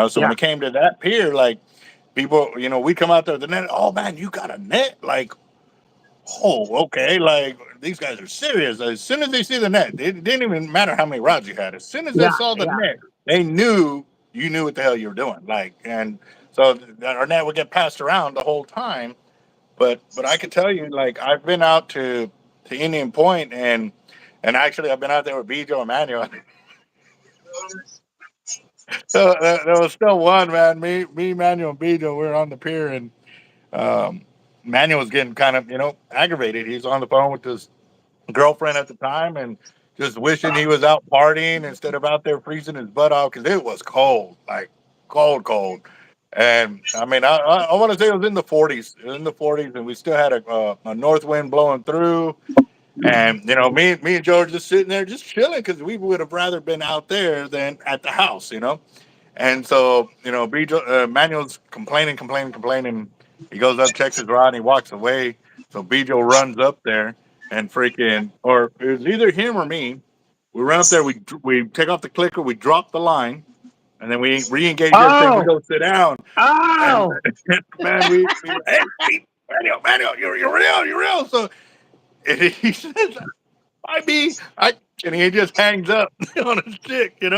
So when yeah, it came to that pier, like people, we come out there with the net. Oh man, you got a net? Like, oh, okay. Like these guys are serious. As soon as they see the net, it didn't even matter how many rods you had. As soon as they yeah, saw the yeah, net, they knew you knew what the hell you were doing. Like, and so our net would get passed around the whole time. But I could tell you, like I've been out to Indian Point, and actually I've been out there with Bijo and Manuel. There was still one man. Me, Manuel, and Bijo. We were on the pier, and um, Manuel was getting kind of aggravated. He's on the phone with his girlfriend at the time, and just wishing he was out partying instead of out there freezing his butt off because it was cold, like cold, cold. And I mean, I want to say it was in the 40s, and we still had a north wind blowing through. And me and George just sitting there, just chilling, because we would have rather been out there than at the house. And so Manuel's complaining, complaining, complaining. He goes up, checks his rod, and he walks away. So Bijo runs up there and freaking, or it was either him or me. We run up there, we take off the clicker, we drop the line, and then we re-engage everything. We oh, go sit down, and oh, man, we were, hey, Manuel, you're real. So he says, I and he just hangs up on his stick. And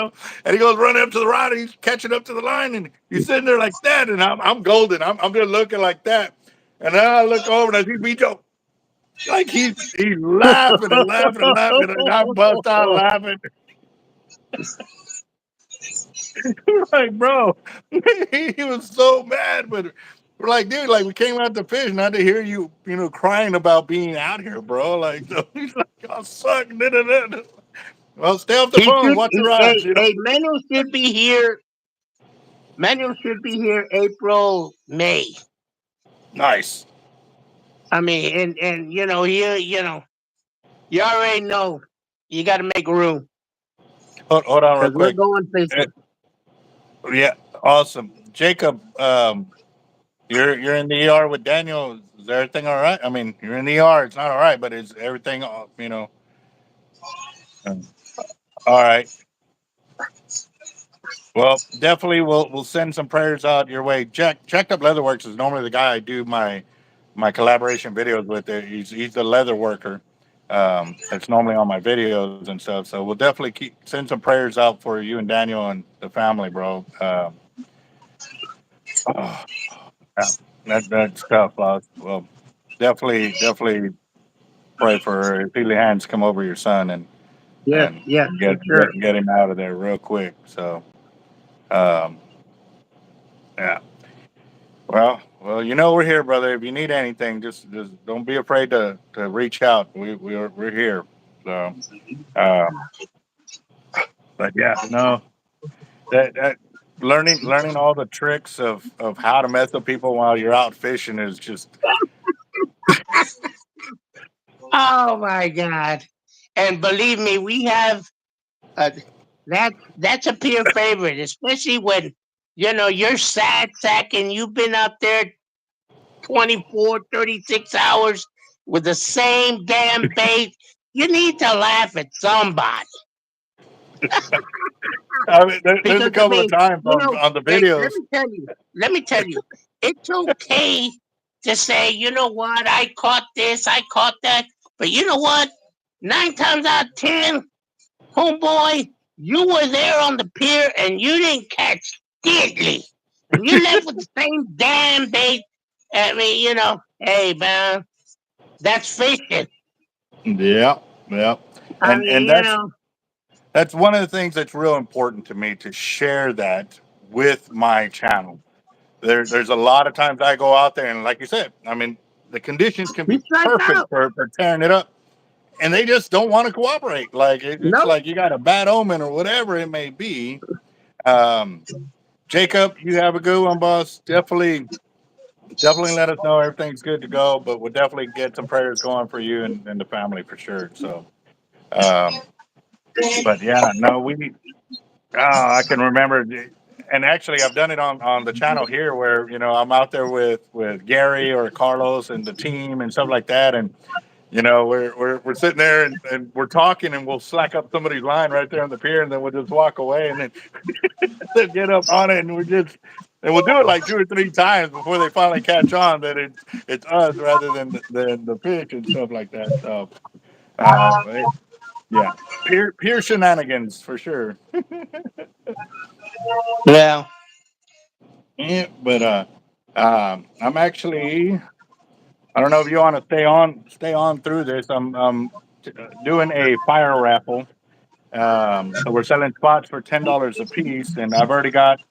he goes running up to the rod, and he's catching up to the line, and he's sitting there like that, and I'm golden. I'm just looking like that, and then I look over and I see Bijo, like he's laughing and laughing and laughing, and I bust out laughing. Like, bro, he was so mad, but we're like, dude, like we came out to fish, not to hear you, crying about being out here, bro. Like, so he's like, y'all suck. Da, da, da, da. Well, stay off the he phone, should. watch the Hey, rods. hey, Manuel should be here. Manuel should be here April, May. Nice. I mean, and you already know you got to make room Hold on, real because we're quick. going Uh, fishing. Yeah, awesome, Jacob. You're in the ER with Daniel. Is everything all right? I mean, you're in the ER. It's not all right, but is everything um, all right? Well, definitely we'll send some prayers out your way. Checked up Leatherworks is normally the guy I do my collaboration videos with. He's the leather worker. That's normally on my videos and stuff. So we'll definitely send some prayers out for you and Daniel and the family, bro. Oh, yeah, that's tough, Loz. Well, definitely pray for his healing hands come over your son Yes, and yes, for get sure. get him out of there real quick. So, um, yeah. Well, we're here, brother. If you need anything, just don't be afraid to reach out. We're here. So, uh, but yeah, no, that learning all the tricks of how to mess with people while you're out fishing is just Oh my God! And believe me, we have uh, that's a peer favorite, especially when you're sad sack and you've been out there 24, 36 hours with the same damn bait. You need to laugh at somebody. I mean, there's a Because I couple of mean, times on the hey, let videos. me tell you, it's okay to say, you know what, I caught this, I caught that, But you know what? 9 times out of 10, homeboy, you were there on the pier and you didn't catch diddly. And you left with the same damn bait. I mean, hey, man, that's fishing. Yeah, yeah. I And mean, that's one of the things that's real important to me, to share that with my channel. There's a lot of times I go out there and, like you said, I mean, the conditions can you be strike perfect out. for tearing it up, and they just don't want to cooperate. Like it's Nope. like you got a bad omen or whatever it may be. Um, Jacob, you have a good one, boss. Definitely let us know everything's good to go, but we'll definitely get some prayers going for you and the family for sure. So, um, but yeah, no, I can remember, and actually, I've done it on the channel here, where I'm out there with Gary or Carlos and the team and stuff like that, and we're sitting there and we're talking, and we'll slack up somebody's line right there on the pier, and then we'll just walk away, and then they'll get up on it, and we'll do it like 2 or 3 times before they finally catch on that it's us rather than the fish and stuff like that. So, yeah, pier shenanigans for sure. Yeah. Yeah, but I'm actually. I don't know if you want to stay on through this. I'm doing a fire raffle. So we're selling spots for $10 a piece, and I've already got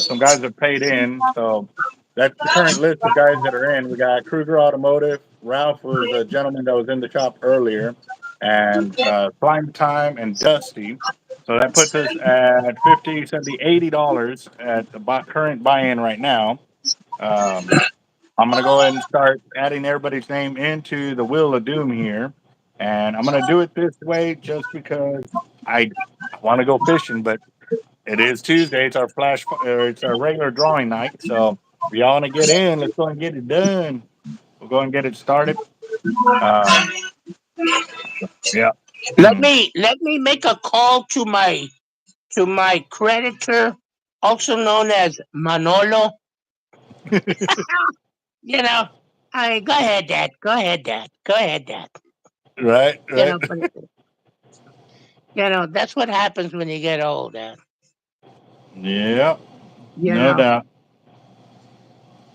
some guys that paid in. So that's the current list of guys that are in. We got Kruger Automotive. Ralph was a gentleman that was in the shop earlier, and Slime Time and Dusty. So that puts us at 50, 70, $80 at the current buy-in right now. Um, I'm gonna go ahead and start adding everybody's name into the Wheel of Doom here, and I'm gonna do it this way just because I want to go fishing, but it is Tuesday. It's our it's our regular drawing night. So if y'all want to get in, let's go and get it done. We'll go and get it started. Um, yeah. Let me make a call to my creditor, also known as Manolo. You know, go ahead, Dad. Go ahead, Dad. Go ahead, Dad. Right, right. But that's what happens when you get old, Dad. Yeah, You no know, doubt.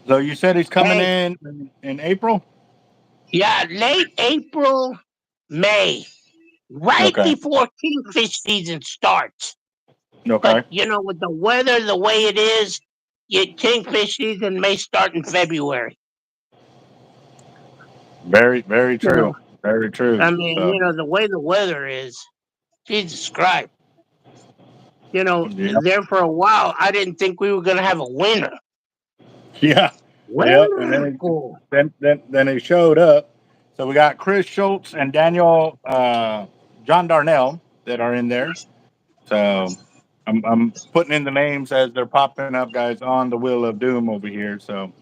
So you said he's coming hey, in April? yeah, late April, May, right Okay. before kingfish season starts. But Okay. with the weather the way it is, kingfish season may start in February. Very, very You know, true. Very true. I mean, So, the way the weather is, Jesus Christ. yeah. There for a while, I didn't think we were going to have a winter. Yeah. Yep. And Winter. then he showed up. So we got Chris Schultz and Daniel John Darnell that are in there. So I'm putting in the names as they're popping up, guys, on the Wheel of Doom over here. So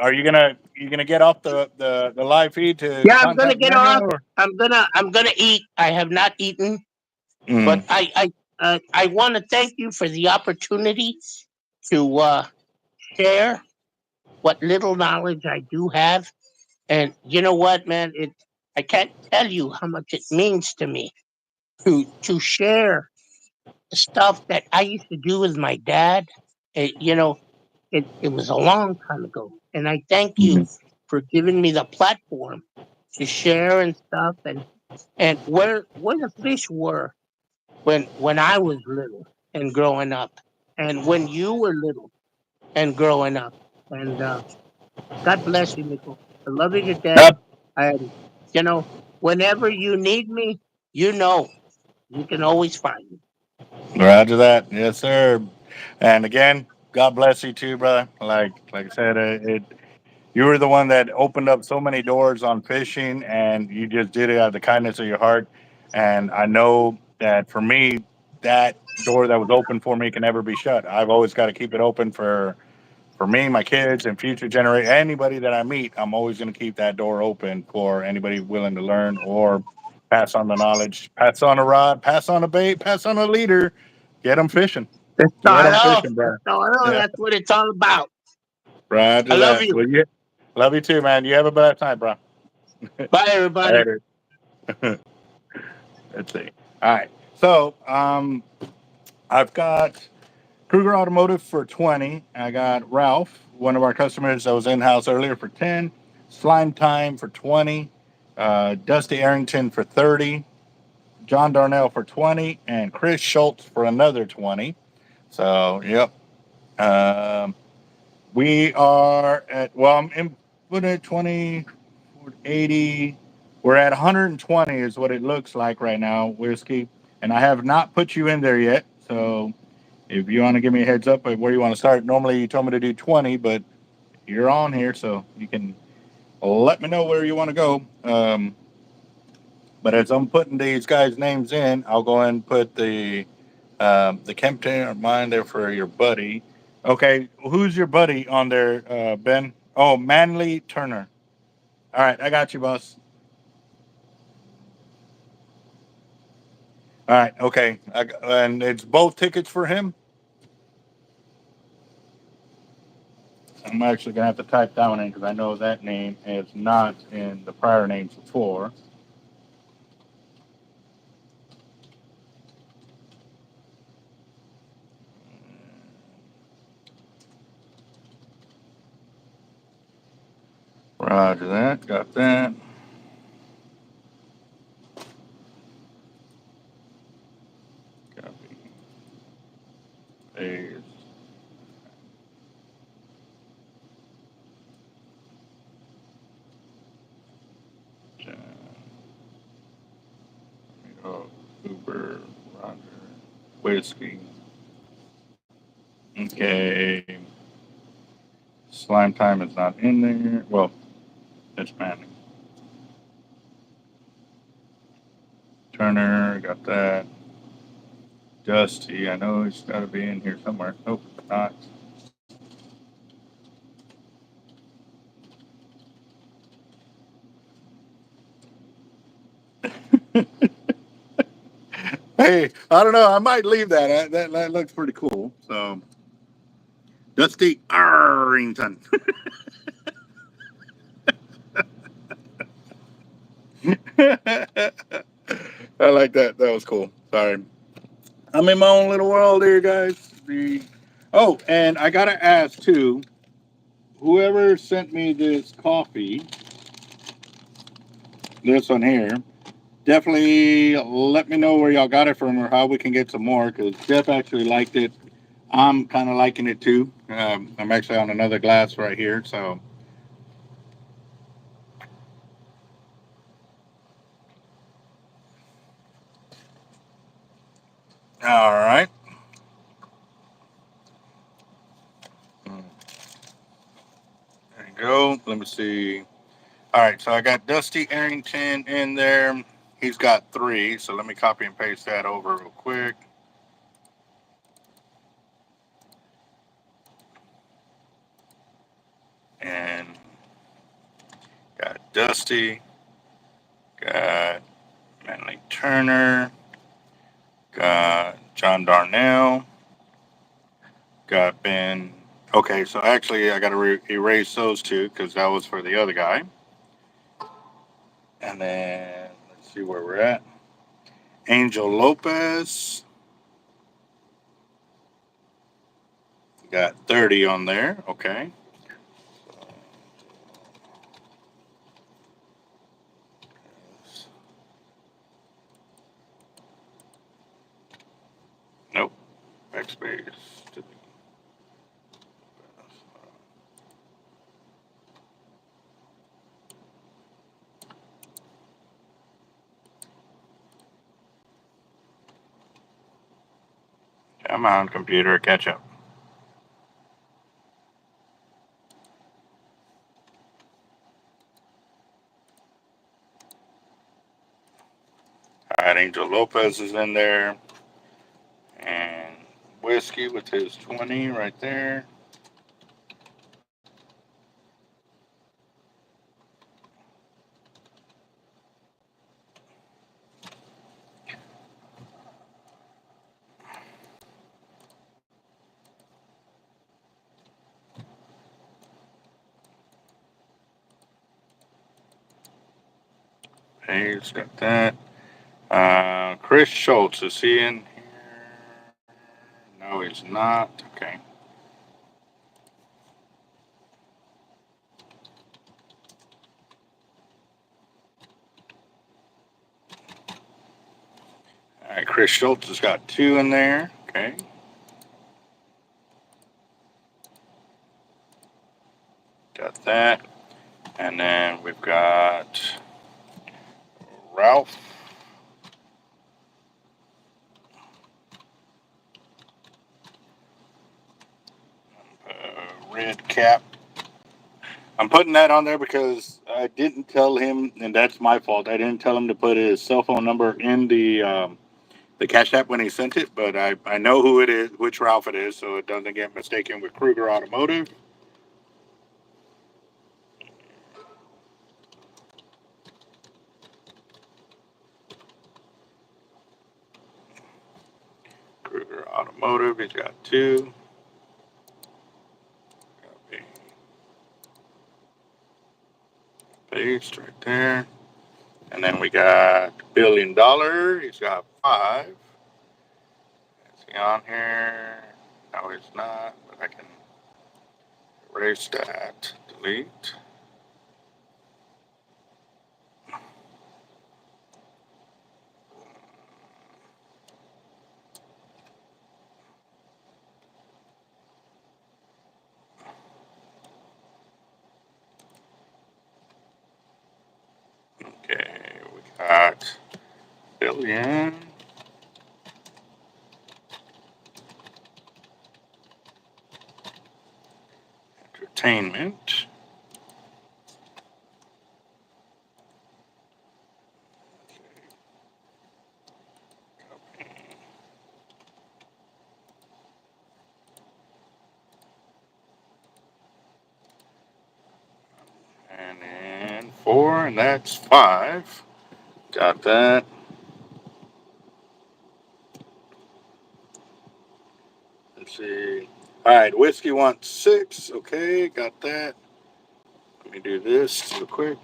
are you gonna get off the live feed to Yeah, I'm gonna contact get Daniel off. or? I'm gonna eat. I have not eaten, but Mm, I want to thank you for the opportunity to share what little knowledge I do have. And you know what, man? I can't tell you how much it means to me to share stuff that I used to do with my dad. It was a long time ago, and I thank you mm, for giving me the platform to share and stuff, and where the fish were when I was little and growing up, and when you were little and growing up. And God bless you, Nickel. I love you to death. Yep. And whenever you need me, you can always find me. Roger that. Yes, sir. And again, God bless you too, brother. Like I said, you were the one that opened up so many doors on fishing, and you just did it out of the kindness of your heart. And I know that for me, that door that was open for me can never be shut. I've always got to keep it open for me, my kids, and future generation. Anybody that I meet, I'm always going to keep that door open for anybody willing to learn or pass on the knowledge, pass on a rod, pass on a bait, pass on a leader. Get them fishing. That's Get them all. fishing, bro. That's all. Yeah, That's what it's all about. I roger love that. you. Well, you, love you too, man. You have a bad time, bro. Bye, everybody. Later. Let's see. All right. So I've got Kruger Automotive for 20. I got Ralph, one of our customers that was in house earlier, for 10. Slime Time for 20. Dusty Arrington for 30. John Darnell for 20. And Chris Schultz for another 20. So, yep. Um, we are at, well, I'm inputting at 20, 80. We're at 120 is what it looks like right now, Whiskey. And I have not put you in there yet. So if you want to give me a heads up of where you want to start, normally you told me to do 20, but you're on here, so you can let me know where you want to go. But as I'm putting these guys' names in, I'll go ahead and put the captain of mine there for your buddy. Okay, who's your buddy on there, Ben? Oh, Manly Turner. All right, I got you, boss. All right, okay, and it's both tickets for him. I'm actually gonna have to type that one in because I know that name is not in the prior names before. Roger that. Got that. Copy. Paste. John. Oh, Uber. Roger. Whiskey. Okay. Slime Time is not in there. Well, that's Manning. Turner. Got that. Dusty. I know he's got to be in here somewhere. Nope, not. Hey, I don't know. I might leave that. That looks pretty cool. So, Dusty Arrington. I like that. That was cool. Sorry. I'm in my own little world here, guys. Oh, and I gotta ask too. Whoever sent me this coffee, this one here, definitely let me know where y'all got it from or how we can get some more. Because Jeff actually liked it. I'm kind of liking it too. I'm actually on another glass right here, so. All right. There you go. Let me see. All right, so I got Dusty Arrington in there. He's got 3, so let me copy and paste that over real quick. And got Dusty, got Manly Turner, got John Darnell, got Ben. Okay, so actually I got to erase those 2 because that was for the other guy. And then let's see where we're at. Angel Lopez. Got 30 on there. Okay. Nope. Backspace. Come on, computer, catch up. All right, Angel Lopez is in there. And Whiskey with his 20 right there. Paste, got that. Chris Schultz, is he in here? No, he's not. Okay. All right, Chris Schultz has got 2 in there. Okay. Got that. And then we've got Ralph. Red cap. I'm putting that on there because I didn't tell him, and that's my fault. I didn't tell him to put his cell phone number in the Cash App when he sent it, but I know who it is, which Ralph it is, so it doesn't get mistaken with Kruger Automotive. Kruger Automotive, he's got 2. Copy. Paste right there. And then we got $1 billion. He's got 5. Is he on here? No, he's not, but I can erase that. Delete. Okay, we got billion. Entertainment. And then 4, and that's 5. Got that. Let's see. All right, whiskey wants 6. Okay, got that. Let me do this real quick.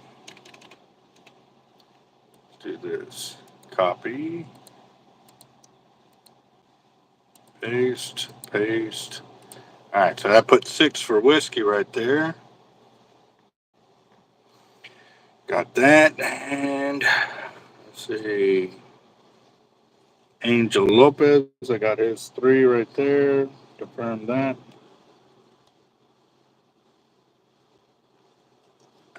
Let's do this. Copy. Paste. Paste. All right, so that puts 6 for whiskey right there. Got that. And let's see. Angel Lopez, I got his 3 right there. Confirm that.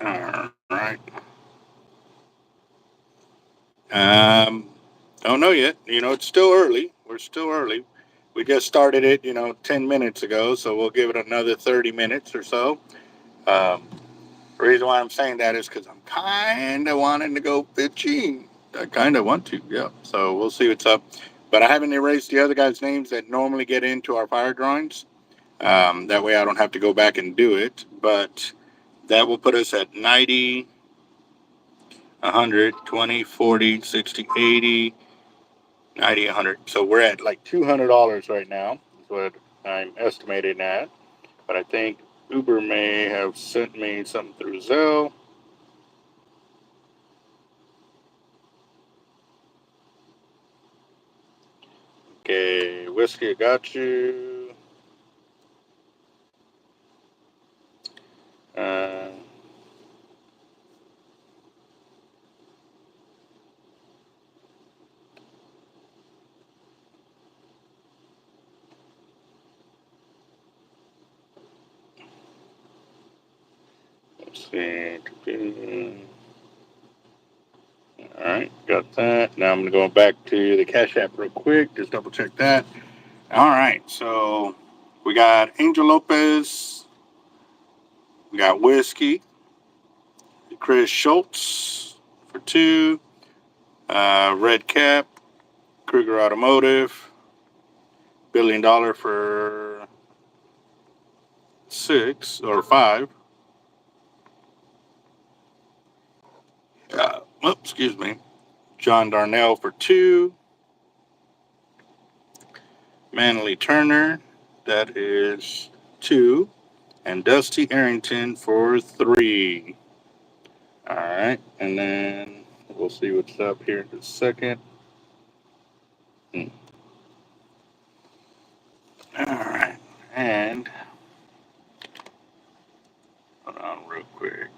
All right. Don't know yet. It's still early. We're still early. We just started it, 10 minutes ago, so we'll give it another 30 minutes or so. Um, the reason why I'm saying that is because I'm kind of wanting to go fishing. I kind of want to, yeah. So we'll see what's up. But I haven't erased the other guys' names that normally get into our fire drawings. That way I don't have to go back and do it. But that will put us at 90, 100, 20, 40, 60, 80, 90, 100. So we're at like $200 right now, is what I'm estimating at. But I think Uber may have sent me something through Zelle. Okay, whiskey, I got you. Uh, let's see. All right, got that. Now I'm going to go back to the Cash App real quick. Just double check that. All right, so we got Angel Lopez. We got whiskey. Chris Schultz for 2. Red Cap. Kruger Automotive. $1 billion for 6 or 5. Excuse me. John Darnell for 2. Manly Turner, that is 2. And Dusty Arrington for 3. All right. And then We'll see what's up here in a second. All right, and hold on real quick.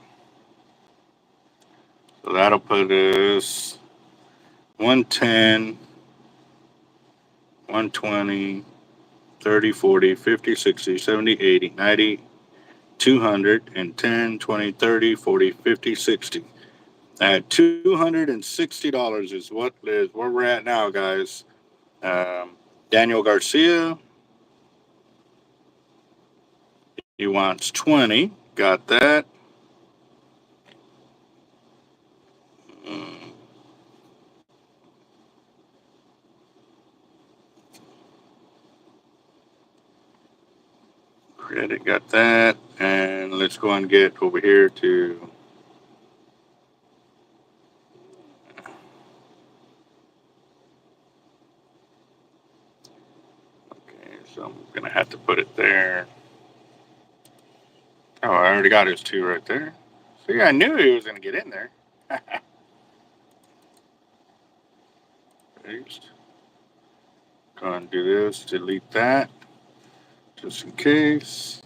So that'll put us 110, 120, 30, 40, 50, 60, 70, 80, 90, 200, and 10, 20, 30, 40, 50, 60. At $260 is where we're at now, guys. Daniel Garcia, he wants 20. Got that. Credit, got that. And let's go and get over here to. Okay, so I'm going to have to put it there. Oh, I already got his 2 right there. See, I knew he was going to get in there. Paste. Go and do this, delete that, just in case.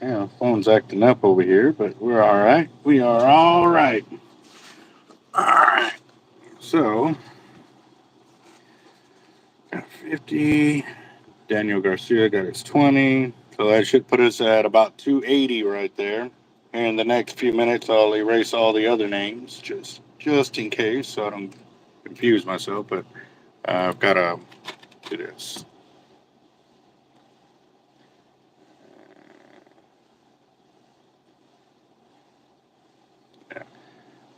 Yeah, phone's acting up over here, but we're all right. We are all right. All right. So, got 50. Daniel Garcia got his 20. So that should put us at about 280 right there. And in the next few minutes, I'll erase all the other names just in case, so I don't confuse myself. But I've got to do this.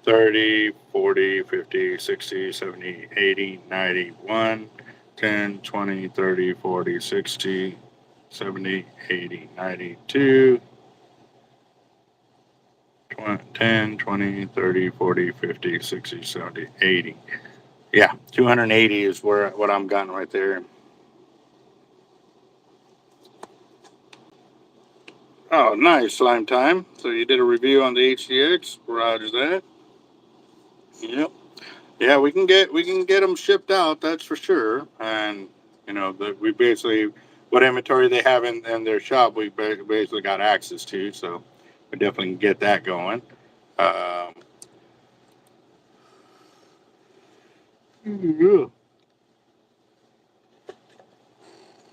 30, 40, 50, 60, 70, 80, 91, 10, 20, 30, 40, 60, 70, 80, 92, 10, 20, 30, 40, 50, 60, 70, 80. Yeah, 280 is what I'm gotten right there. Oh, nice, Slime Time. So you did a review on the HDX. Roger that. Yep. Yeah, we can get them shipped out. That's for sure. And we basically what inventory they have in their shop, we basically got access to. So we definitely can get that going. Yeah.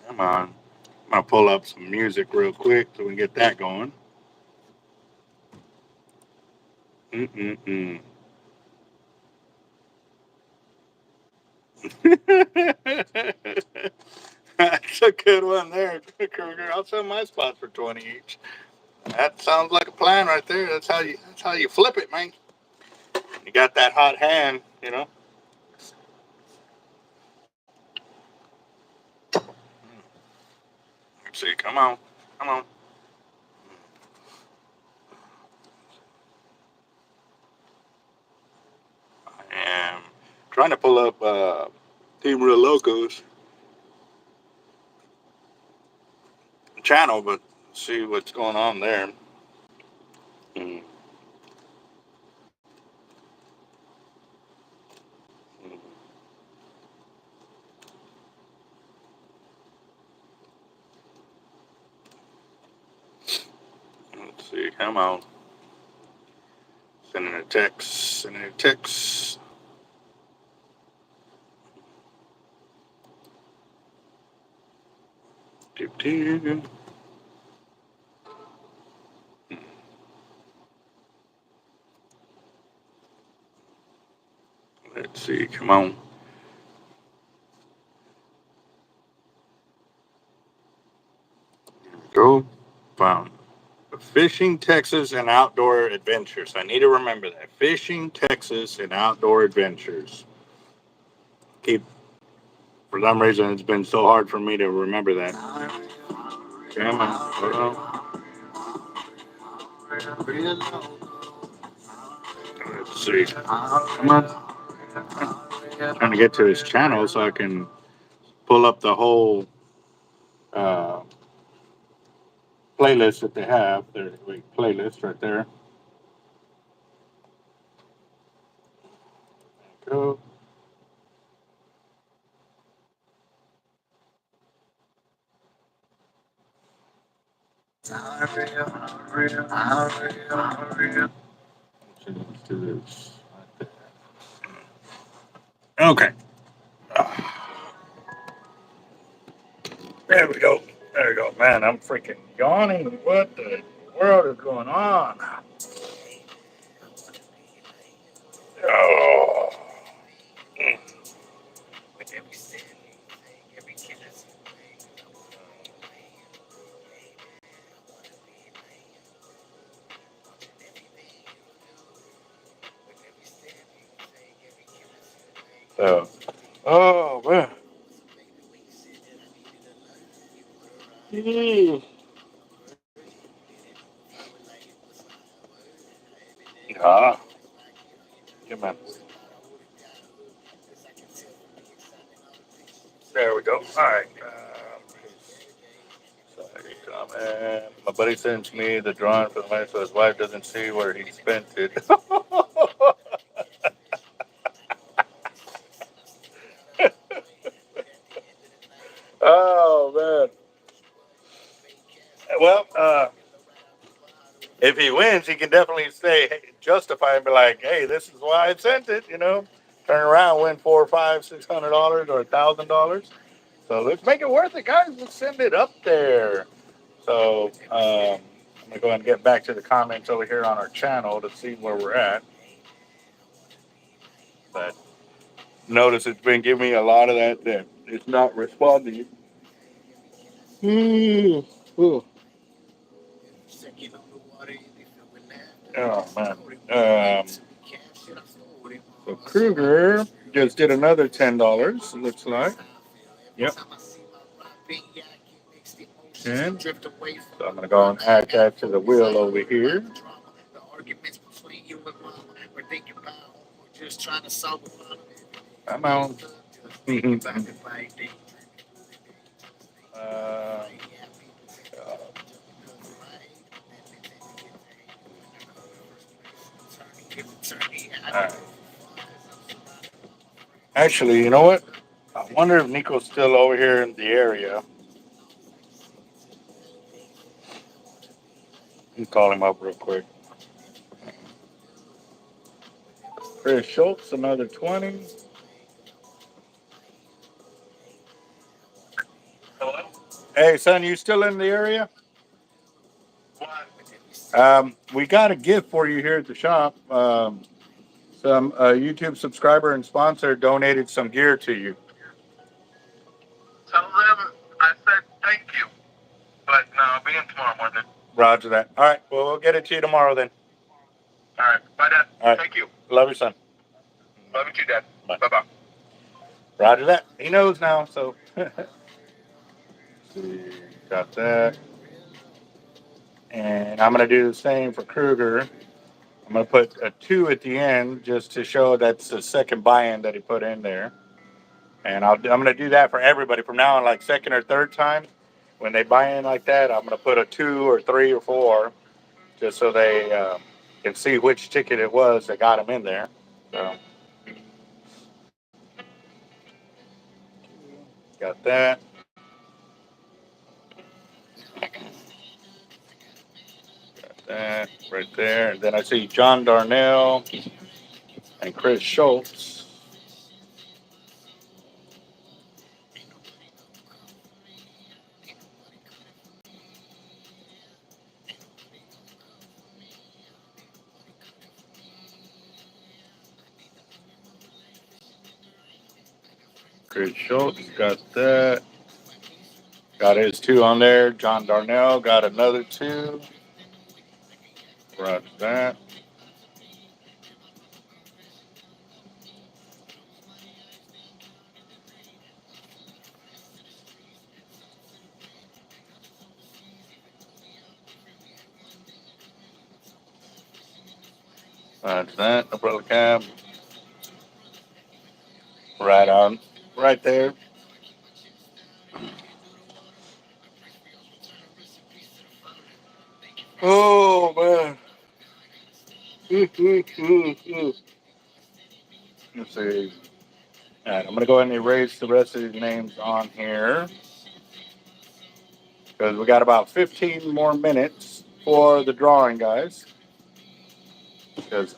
Come on, I'm gonna pull up some music real quick so we can get that going. Mm-mm-mm. That's a good one there, Kruger. I'll sell my spots for 20 each. That sounds like a plan right there. That's how you flip it, man. You got that hot hand. Let's see, come on. Come on. I am trying to pull up Team Real Loco's channel, but see what's going on there. Mm. Let's see, come on. Sending a text. Sending a text. Doo-doo. Let's see, come on. Go. Found. Fishing, Texas, and outdoor adventures. I need to remember that. Fishing, Texas, and outdoor adventures. Keep. For some reason, it's been so hard for me to remember that. Come on. Hold on. Let's see. Come on. Trying to get to his channel so I can pull up the whole playlist that they have. Their playlist right there. Go. Let's do this. Okay. There we go. There we go. Man, I'm freaking yawning. What the world is going on? Oh. So, oh man. Ah, come on. There we go. All right. Sorry, comment. My buddy sends me the drawing for the money so his wife doesn't see where he spent it. Oh man. Well, if he wins, he can definitely say, hey, justify and be like, "Hey, this is why I sent it." You know, turn around, win $400, $500, $600 or $1,000. So let's make it worth it, guys. Let's send it up there. So I'm gonna go ahead and get back to the comments over here on our channel to see where we're at. But notice it's been giving me a lot of that it's not responding. Ooh. Ooh. Oh man. So Kruger just did another $10. It looks like. Yep. And so I'm gonna go and add that to the wheel over here. Come on. uh, Alright. Actually, you know what? I wonder if Nico's still over here in the area. Let me call him up real quick. Chris Schultz, another 20. Hello? Hey, son, you still in the area? We got a gift for you here at the shop. Some YouTube subscriber and sponsor donated some gear to you. Tell them I said thank you, but no, I'll be in tomorrow morning. Roger that. All right, well, we'll get it to you tomorrow then. All right, bye, Dad. All right. Thank you. Love you, son. Love you too, Dad. Bye. Bye-bye. Roger that. He knows now, so. See, got that. And I'm going to do the same for Kruger. I'm going to put a 2 at the end just to show that's the second buy-in that he put in there. And I'm going to do that for everybody from now on, like second or third time. When they buy in like that, I'm going to put a 2 or 3 or 4 just so they can see which ticket it was that got them in there. So, got that. Got that right there. And then I see John Darnell and Chris Schultz. Chris Schultz got that. Got his 2 on there. John Darnell got another 2. Roger that. Roger that. Umbrella cab. Right on. Right there. Oh man. Let's see. All right, I'm gonna go ahead and erase the rest of these names on here because we got about 15 more minutes for the drawing, guys. Because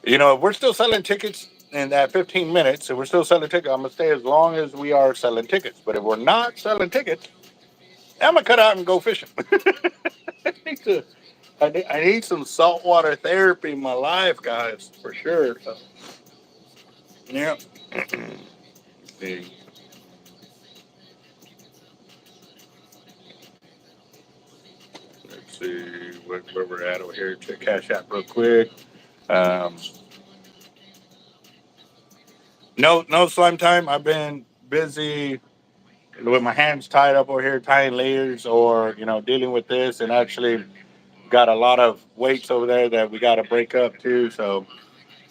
if we're still selling tickets in that 15 minutes, if we're still selling tickets, I'm gonna stay as long as we are selling tickets. But if we're not selling tickets, I'm gonna cut out and go fishing. I need to. I need some saltwater therapy in my life, guys, for sure. So, yeah. See. Let's see where we're at over here. Check Cash App real quick. Um, no slime time. I've been busy with my hands tied up over here, tying layers, or dealing with this, and actually got a lot of weights over there that we got to break up too. So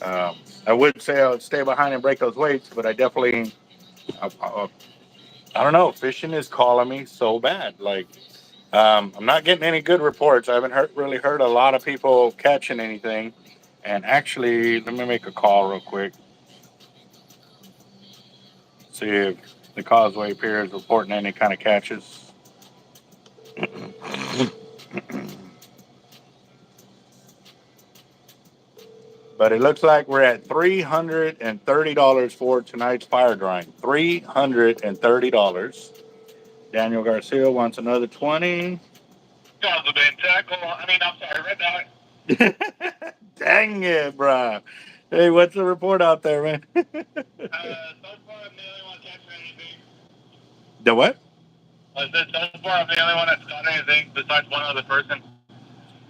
I would say I would stay behind and break those weights, but I definitely, I don't know. Fishing is calling me so bad. Like I'm not getting any good reports. I haven't really heard a lot of people catching anything. And actually, let me make a call real quick. See if the Causeway Pier is reporting any kind of catches. But it looks like we're at $330 for tonight's fire drawing. $330. Daniel Garcia wants another 20. Dang it, bro. Hey, what's the report out there, man? The what?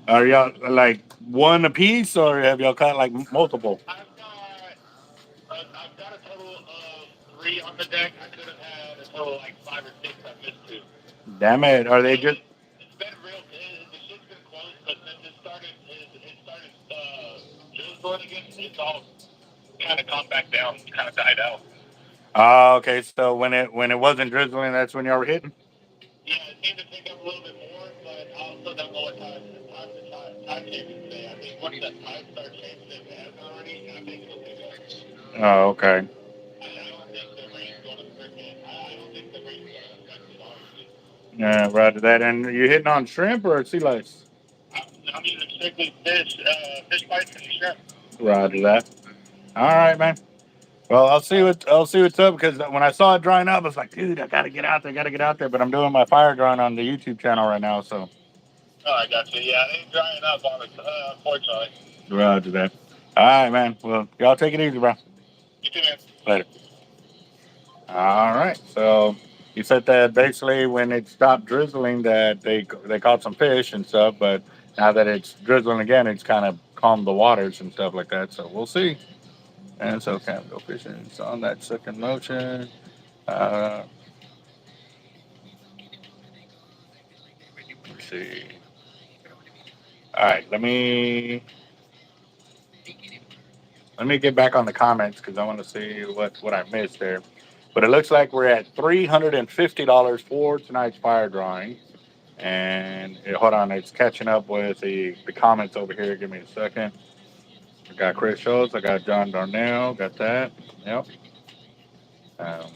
Are y'all like one apiece, or have y'all caught like multiple? Damn it! Are they just? Oh, okay. So when it wasn't drizzling, that's when y'all were hitting. Oh, okay. Yeah, right. That, and you hitting on shrimp or sea lice? Roger that. All right, man. Well, I'll see what's up because when I saw it drying up, I was like, dude, I gotta get out there, gotta get out there. But I'm doing my fire drawing on the YouTube channel right now, so. Roger that. All right, man. Well, y'all take it easy, bro. Later. All right. So you said that basically when it stopped drizzling, that they caught some fish and stuff, but now that it's drizzling again, it's kind of calmed the waters and stuff like that. So we'll see. And so can't go fishing. It's on that second motion. Uh, let's see. All right. Let me get back on the comments because I want to see what I missed there. But it looks like we're at $350 for tonight's fire drawing. And hold on, it's catching up with the comments over here. Give me a second. I got Chris Schultz. I got John Darnell. Got that. Yep. Um,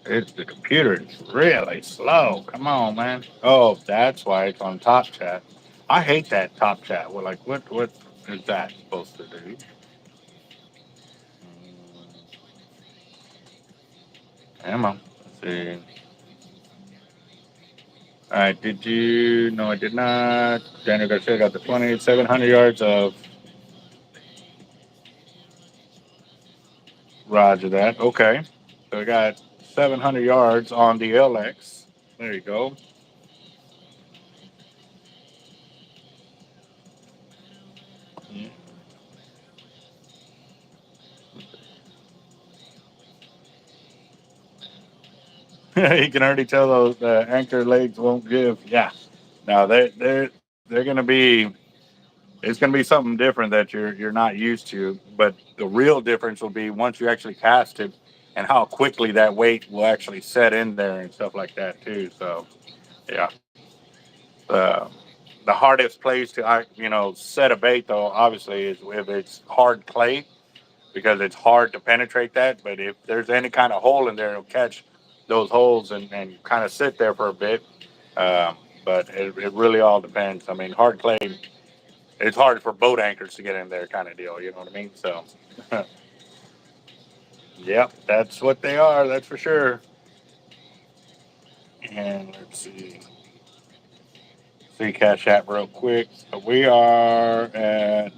the computer is really slow. Come on, man. Oh, that's why it's on top chat. I hate that top chat. Well, like, what is that supposed to do? Come on. Let's see. All right. Did you? No, I did not. Daniel Garcia got the 2,700 yards of. Roger that. Okay. So we got 700 yards on the LX. There you go. You can already tell those anchor legs won't give. Yeah. Now they're gonna be It's going to be something different that you're not used to. But the real difference will be once you actually cast it, and how quickly that weight will actually set in there and stuff like that too. So yeah, uh, the hardest place to set a bait though, obviously, is if it's hard clay because it's hard to penetrate that. But if there's any kind of hole in there, it'll catch those holes and kind of sit there for a bit. Um, but it really all depends. I mean, hard clay, it's hard for boat anchors to get in there, kind of deal. You know what I mean? So, yep, that's what they are. That's for sure. And let's see Cash App real quick. So we are at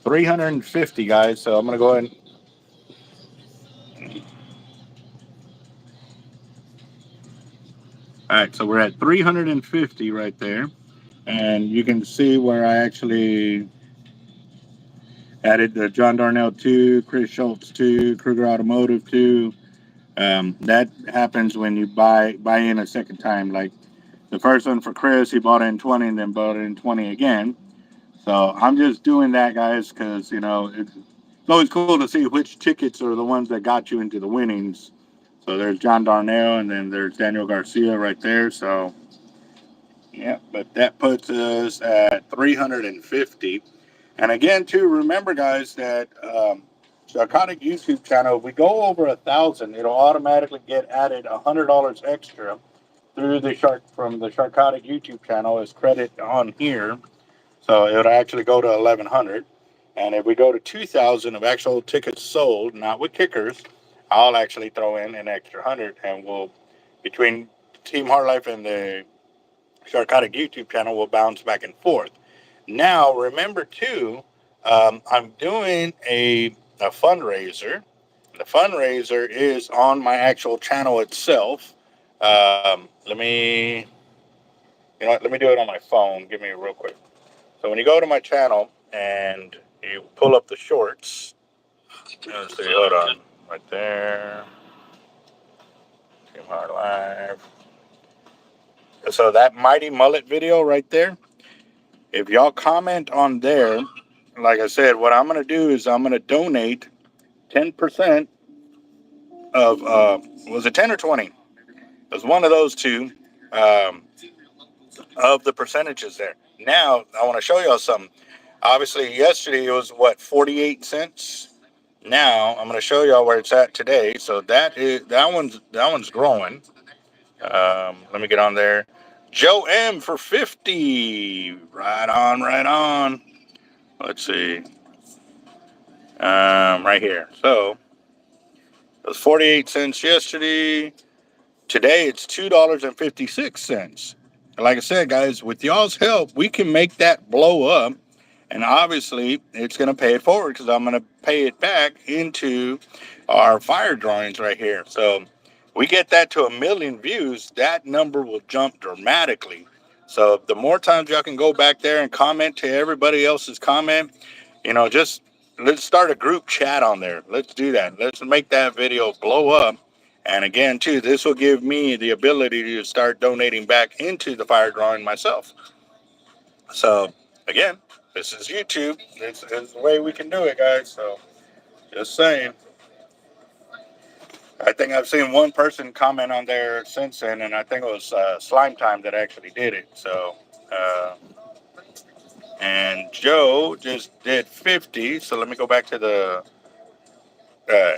350 guys. So I'm gonna go ahead. All right, so we're at 350 right there, and you can see where I actually added the John Darnell 2, Chris Schultz 2, Kruger Automotive 2. That happens when you buy in a second time. Like the first one for Chris, he bought in 20 and then bought in 20 again. So I'm just doing that, guys, because it's always cool to see which tickets are the ones that got you into the winnings. So there's John Darnell, and then there's Daniel Garcia right there. So yeah, but that puts us at 350. And again, too, remember, guys, that Sharkotic YouTube channel, if we go over 1,000, it'll automatically get added $100 extra through the from the Sharkotic YouTube channel as credit on here. So it'll actually go to 1,100. And if we go to 2,000 of actual tickets sold, not with kickers, I'll actually throw in an extra 100, and we'll between Team Hard Life and the Sharkotic YouTube channel will bounce back and forth. Now, remember too, I'm doing a fundraiser. The fundraiser is on my actual channel itself. Let me, let me do it on my phone. Give me a real quick. So when you go to my channel and you pull up the shorts, let's see, hold on, right there, Team Hard Life. So that Mighty Mullet video right there, if y'all comment on there, like I said, what I'm going to do is I'm going to donate 10% of, was it 10 or 20? It was one of those two um, of the percentages there. Now, I want to show y'all something. Obviously, yesterday it was what, 48 cents? Now, I'm going to show y'all where it's at today. So that one's growing. Let me get on there. Joe M for 50. Right on, right on. Let's see. Right here. So it was 48 cents yesterday. Today it's $2.56. And like I said, guys, with y'all's help, we can make that blow up. And obviously, it's going to pay it forward because I'm going to pay it back into our fire drawings right here. So we get that to 1,000,000 views, that number will jump dramatically. So the more times y'all can go back there and comment to everybody else's comment, just let's start a group chat on there. Let's do that. Let's make that video blow up. And again, too, this will give me the ability to start donating back into the fire drawing myself. So again, this is YouTube. This is the way we can do it, guys. So just saying. I think I've seen one person comment on there since then, and I think it was Slime Time that actually did it. So, and Joe just did 50. So let me go back to the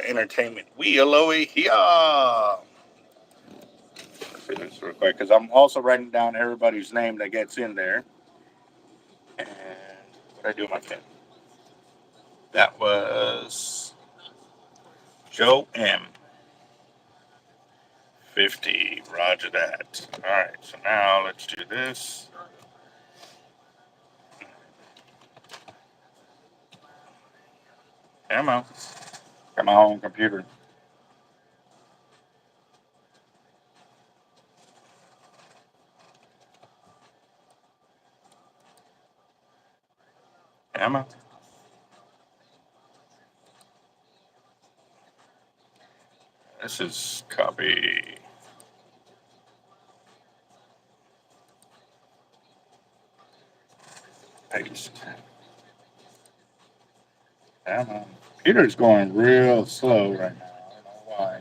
entertainment wheel. Yeah. Let's see this real quick because I'm also writing down everybody's name that gets in there. And what did I do with my pen? That was Joe M. 50. Roger that. All right. So now let's do this. Come on. Got my own computer. Come on. This is copy. Nice. Come on. Peter's going real slow right now. I don't know why.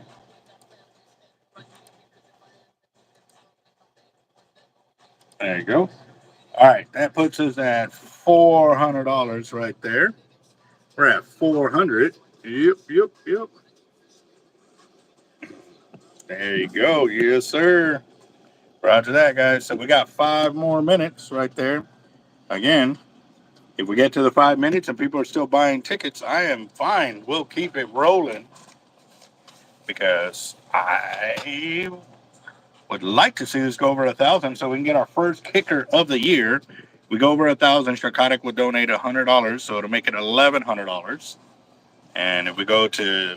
There you go. All right, that puts us at $400 right there. We're at 400. Yep. There you go. Yes, sir. Roger that, guys. So we got 5 more minutes right there. Again, if we get to the 5 minutes and people are still buying tickets, I am fine. We'll keep it rolling because I would like to see this go over 1,000 so we can get our first kicker of the year. We go over 1,000, Shark.Eric would donate $100, so it'll make it $1,100. And if we go to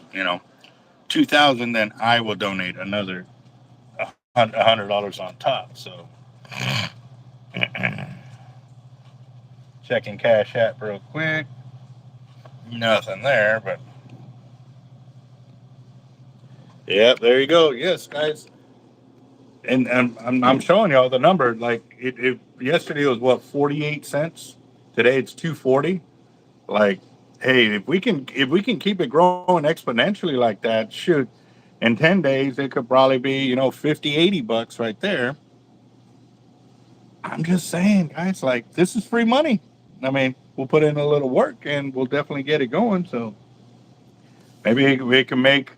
2,000, then I will donate another $100 on top. So checking Cash App real quick. Nothing there, but yep, there you go. Yes, guys. And I'm showing y'all the number. Like it yesterday was what 48 cents. Today it's 240. Like, hey, if we can keep it growing exponentially like that, shoot, in 10 days it could probably be 50, $80 right there. I'm just saying, guys, like this is free money. I mean, we'll put in a little work and we'll definitely get it going. So maybe we can make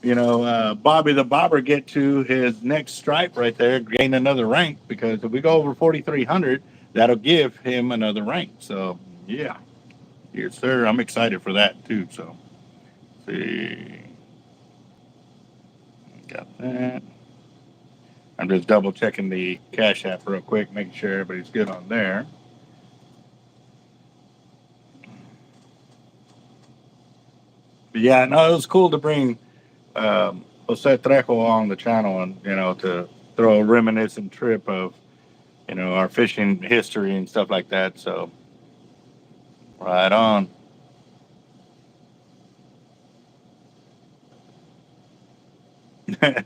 Bobby the Bobber get to his next stripe right there, gain another rank, because if we go over 4,300, that'll give him another rank. So, yeah. Yes, sir. I'm excited for that, too. So, see. Got that. I'm just double checking the Cash App real quick, making sure everybody's good on there. But yeah, no, it was cool to bring Jose Trejo on the channel and, to throw a reminiscent trip of, our fishing history and stuff like that. So, right on.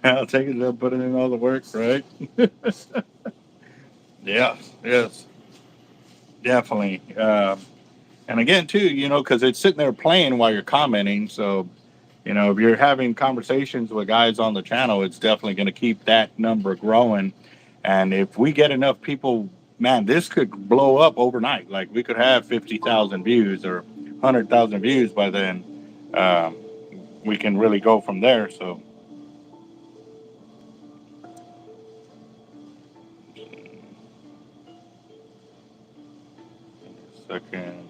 I'll take it and put it in all the work, right? Yes, definitely. And again, too, because it's sitting there playing while you're commenting. So, if you're having conversations with guys on the channel, it's definitely going to keep that number growing. And if we get enough people, man, this could blow up overnight. Like we could have 50,000 views or 100,000 views by then. Um, we can really go from there. So, second.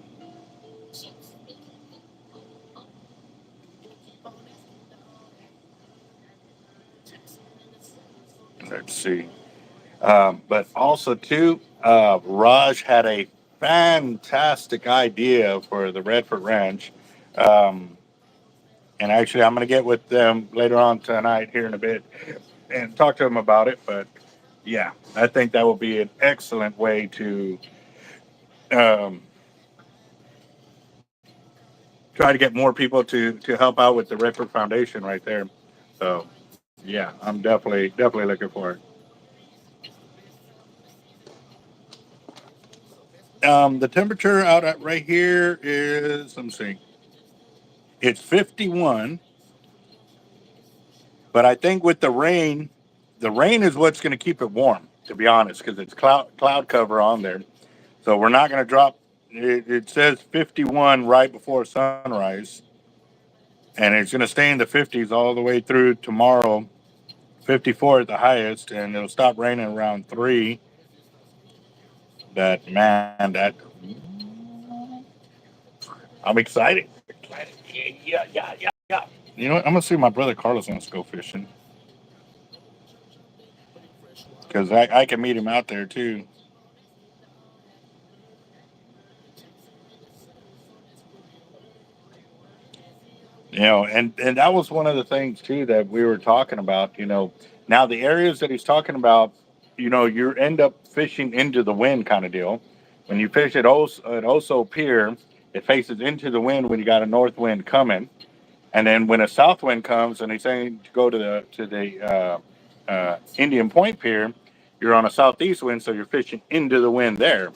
Let's see. But also, too, Raj had a fantastic idea for the Redford Ranch. Um, and actually, I'm going to get with them later on tonight here in a bit and talk to them about it. But yeah, I think that will be an excellent way to um, try to get more people to help out with the Redford Foundation right there. So yeah, I'm definitely looking for it. The temperature out at right here is, let me see, it's 51. But I think with the rain is what's going to keep it warm, to be honest, because it's cloud cover on there. So we're not going to drop. It says 51 right before sunrise, and it's going to stay in the 50s all the way through tomorrow. 54 at the highest, and it'll stop raining around 3. That man, that I'm excited. Yeah. You know what? I'm gonna see my brother Carlos wants to go fishing because I can meet him out there too. And that was one of the things too that we were talking about. Now the areas that he's talking about, you end up fishing into the wind kind of deal. When you fish at Oso Pier, it faces into the wind when you got a north wind coming, and then when a south wind comes, and he's saying to go to the Indian Point Pier, you're on a southeast wind, so you're fishing into the wind there.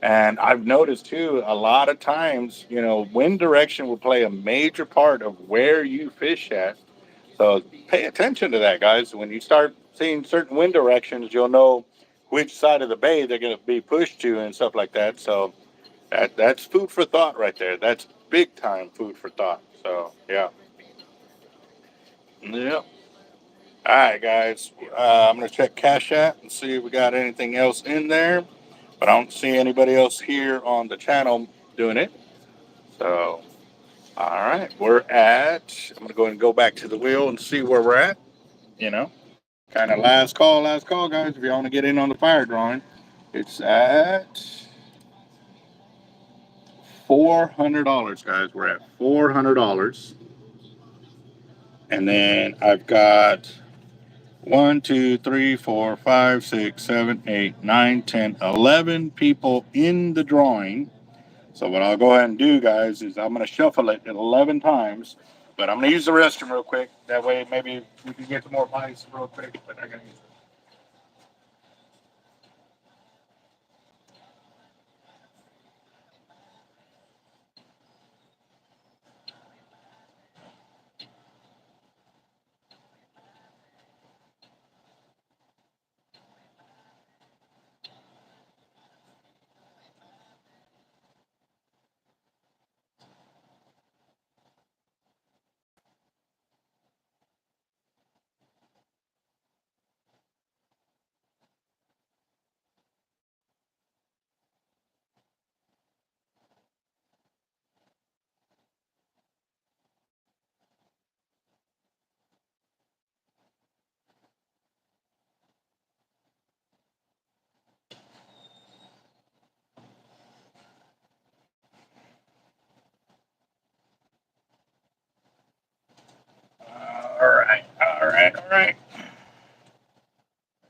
And I've noticed too, a lot of times, wind direction will play a major part of where you fish at. So pay attention to that, guys. When you start seeing certain wind directions, you'll know which side of the bay they're going to be pushed to and stuff like that. So that's food for thought right there. That's big time food for thought. So yeah, yeah. All right, guys. I'm gonna check Cash App and see if we got anything else in there. But I don't see anybody else here on the channel doing it. So, all right, we're at. I'm gonna go ahead and go back to the wheel and see where we're at. Kind of last call, guys. If you want to get in on the fire drawing, it's at $400, guys. We're at $400, and then I've got 1, 2, 3, 4, 5, 6, 7, 8, 9, 10, 11 people in the drawing. So what I'll go ahead and do, guys, is I'm going to shuffle it 11 times, but I'm going to use the restroom real quick. That way, maybe we can get some more pints real quick. But I got to use All right, all right, all right.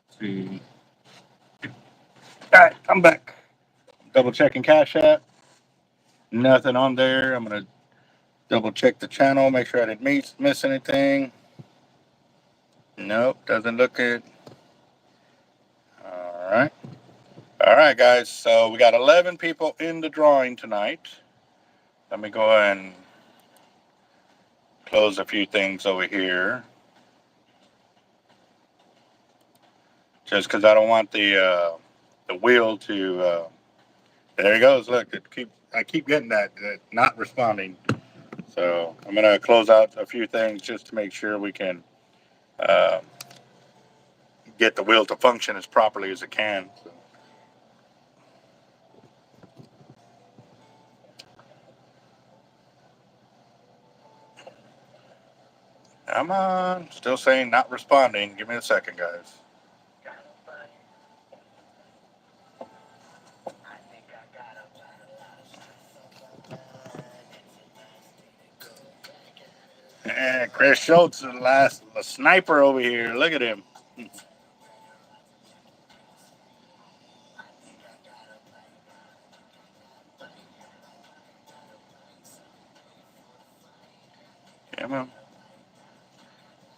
Let's see. All right, I'm back. Double checking Cash App. Nothing on there. I'm going to double check the channel, make sure I didn't miss anything. Nope, doesn't look it. All right. All right, guys. So we got 11 people in the drawing tonight. Let me go ahead and close a few things over here. Just because I don't want the wheel to. There he goes. Look, I keep getting that not responding. So I'm gonna close out a few things just to make sure we can uh, get the wheel to function as properly as it can. So. Come on, still saying not responding. Give me a second, guys. Yeah, Chris Schultz is the sniper over here. Look at him. Come on.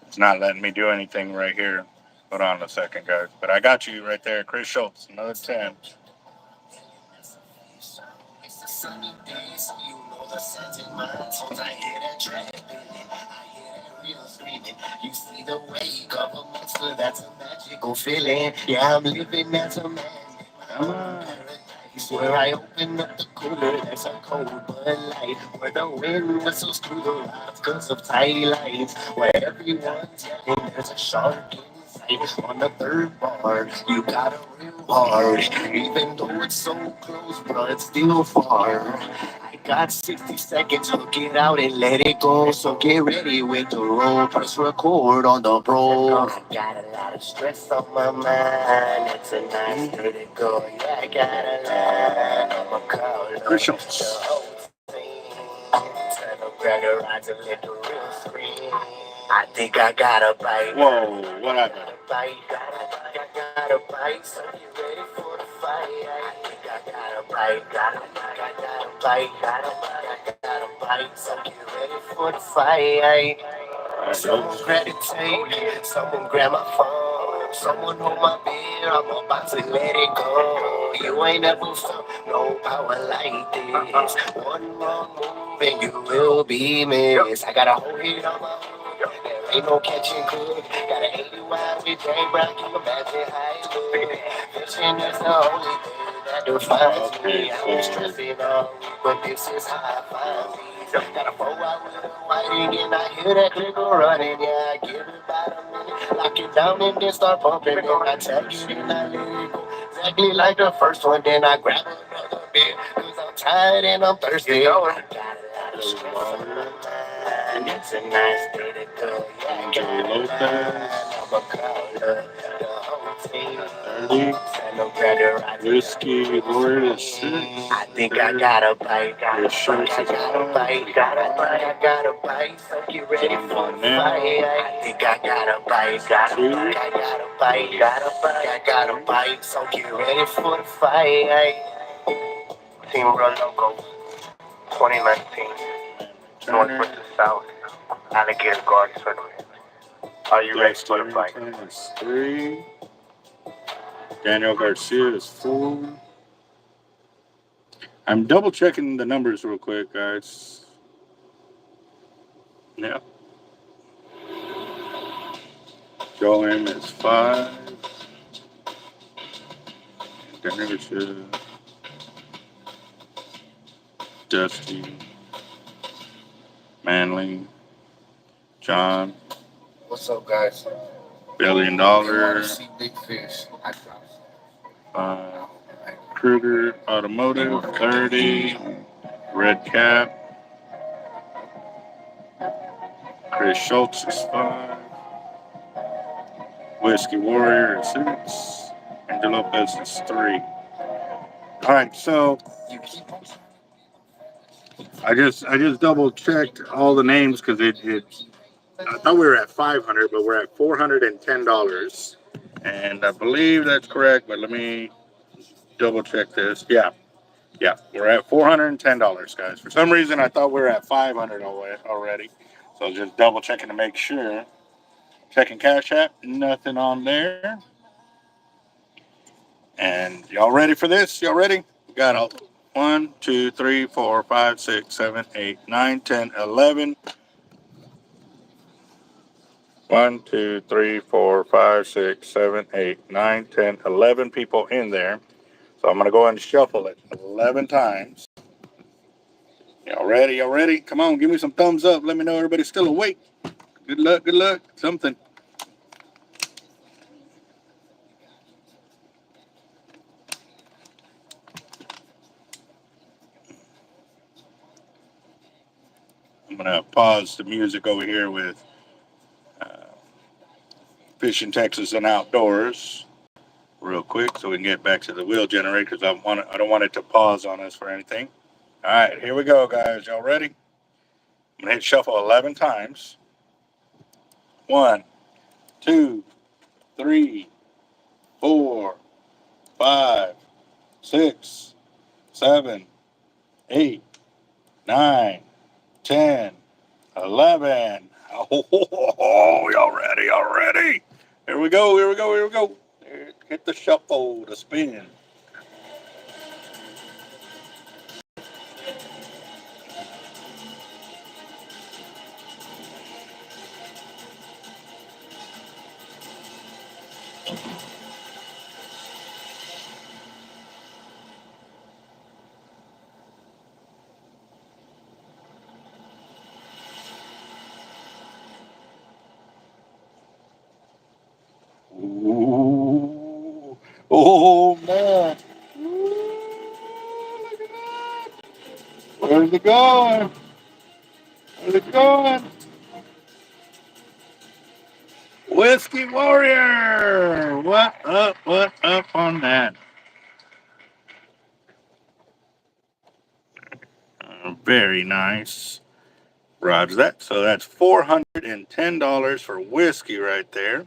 It's not letting me do anything right here. Hold on a second, guys. But I got you right there, Chris Schultz. Another 10. You see the way of a monster, that's a magical feeling. Yeah, I'm living as a man. Come on. Where I open up the cooler, there's a cold Bud Light. Where the wind whistles through the rocks because of tight lights. Where everyone's yelling, there's a shark in sight. On the third bar, you got a real hard. Even though it's so close, bro, it's still far. I got 60 seconds to get out and let it go. So get ready with the roll. Press record on the pro. I got a lot of stress on my mind. It's a nice day to go. Yeah, I got a line on my collar. Christian. The whole team. Turn the bragger rides and let the real scream. I think I got a bite. Whoa, what happened? I got a bite, so get ready for the fight. I think I got a bite, got a bite, got a bite, so get ready for the fight. Someone grab the tape, someone grab my phone. Someone hold my beer, I'm about to let it go. You ain't never felt no power like this. One wrong move and you will be missed. I got a whole hit on my hood, there ain't no catching good. Got an 80 wide with Jay Brown, can you imagine how it look? Fishing is the only thing that defines me. I was stressing all week, but this is how I find me. Got a 4-hour with a whiting and I hear that clicker running. Yeah, I give it about a minute, lock it down and then start pumping. Then I tag it and I let it go. Exactly like the first one, then I grab another beer. Cause I'm tired and I'm thirsty. Got a lot of stress on my mind. It's a nice day to go. Yeah, I got a line. I'ma call up the whole team. 30. Whiskey, Lord, I think I got a bite. I got a bite. I got a bite. So get ready for the fight. I think I got a bite. I got a bite. I got a bite. So get ready for the fight. Team Real Loco, 2019. North versus South. Alligator Guard Circle. Are you ready for the fight? Is 3. Daniel Garcia is 4. I'm double checking the numbers real quick, guys. Yeah. Joel is 5. Daniel Garcia. Dusty. Manley. John. What's up, guys? $1 billion. See big fish. Kruger Automotive, 30. Red Cap. Chris Schultz is 5. Whiskey Warrior is 6. Angel Lopez is 3. All right, so I just double checked all the names because I thought we were at 500, but we're at $410, and I believe that's correct. But let me double check this. Yeah, we're at $410, guys. For some reason, I thought we were at 500 already, so just double checking to make sure. Checking Cash App, nothing on there. And y'all ready for this? Y'all ready? We got a 1, 2, 3, 4, 5, 6, 7, 8, 9, 10, 11. 1, 2, 3, 4, 5, 6, 7, 8, 9, 10, 11 people in there. So I'm going to go ahead and shuffle it 11 times. Y'all ready? Y'all ready? Come on, give me some thumbs up. Let me know everybody's still awake. Good luck, good luck. Something. I'm going to pause the music over here with Fishing Texas and Outdoors real quick so we can get back to the wheel generator because I don't want it to pause on us for anything. All right, here we go, guys. Y'all ready? I'm going to hit shuffle 11 times. 1, 2, 3, 4, 5, 6, 7, 8, 9, 10, 11. Oh, y'all ready? Y'all ready? Here we go. Here we go. Here we go. Hit the shuffle to spin. Ooh. Oh, man. Ooh, look at that. Where's it going? Where's it going? Whiskey Warrior. What up? What up on that? Very nice. Roger that. So that's $410 for whiskey right there.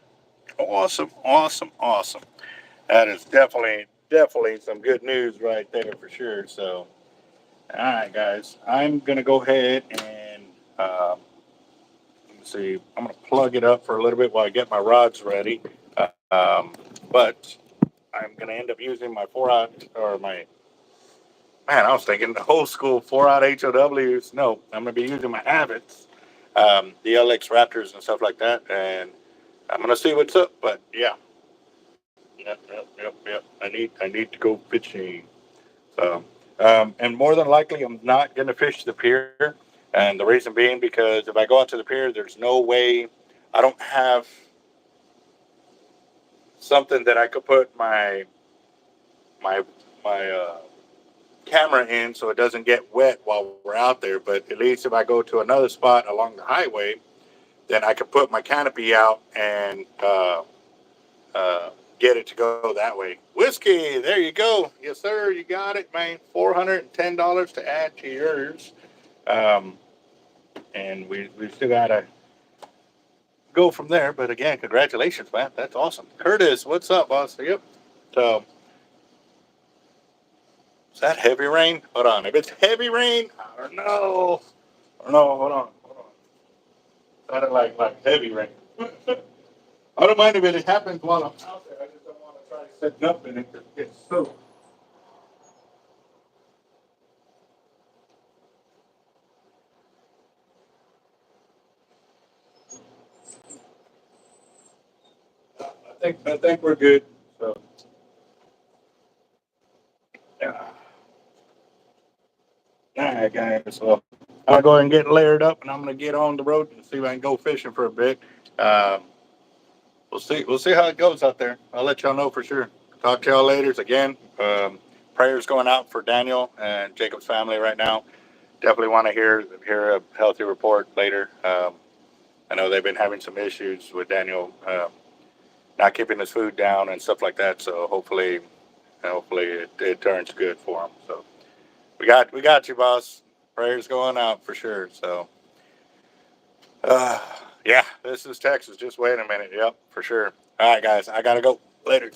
Awesome, awesome, awesome. That is definitely some good news right there for sure. So, all right, guys, I'm gonna go ahead and let me see. I'm gonna plug it up for a little bit while I get my rods ready. But I'm gonna end up using my 4-aught or my I was thinking the whole school 4-aught HOWs. No, I'm gonna be using my Avets, the LX Raptors and stuff like that, and I'm gonna see what's up. But yeah, yep. I need to go fishing. So, and more than likely, I'm not gonna fish the pier, and the reason being because if I go out to the pier, there's no way I don't have something that I could put my my camera in so it doesn't get wet while we're out there. But at least if I go to another spot along the highway, then I could put my canopy out and get it to go that way. Whiskey, there you go. Yes, sir. You got it, man. $410 to add to yours. Um, and we still got to go from there. But again, congratulations, man. That's awesome. Curtis, what's up, boss? Yep. So, is that heavy rain? Hold on. If it's heavy rain, I don't know. No, hold on. Sounded like heavy rain. I don't mind if it happens while I'm out there. I just don't want to try setting up and it just gets soaked. I think we're good. So yeah. All right, guys. Well, I'll go ahead and get layered up, and I'm gonna get on the road and see if I can go fishing for a bit. Um, we'll see. We'll see how it goes out there. I'll let y'all know for sure. Talk to y'all later. Again, prayers going out for Daniel and Jacob's family right now. Definitely want to hear a healthy report later. I know they've been having some issues with Daniel not keeping his food down and stuff like that. So hopefully it turns good for him. So we got you, boss. Prayers going out for sure. So uh, yeah, this is Texas. Just wait a minute. Yep, for sure. All right, guys, I gotta go. Later.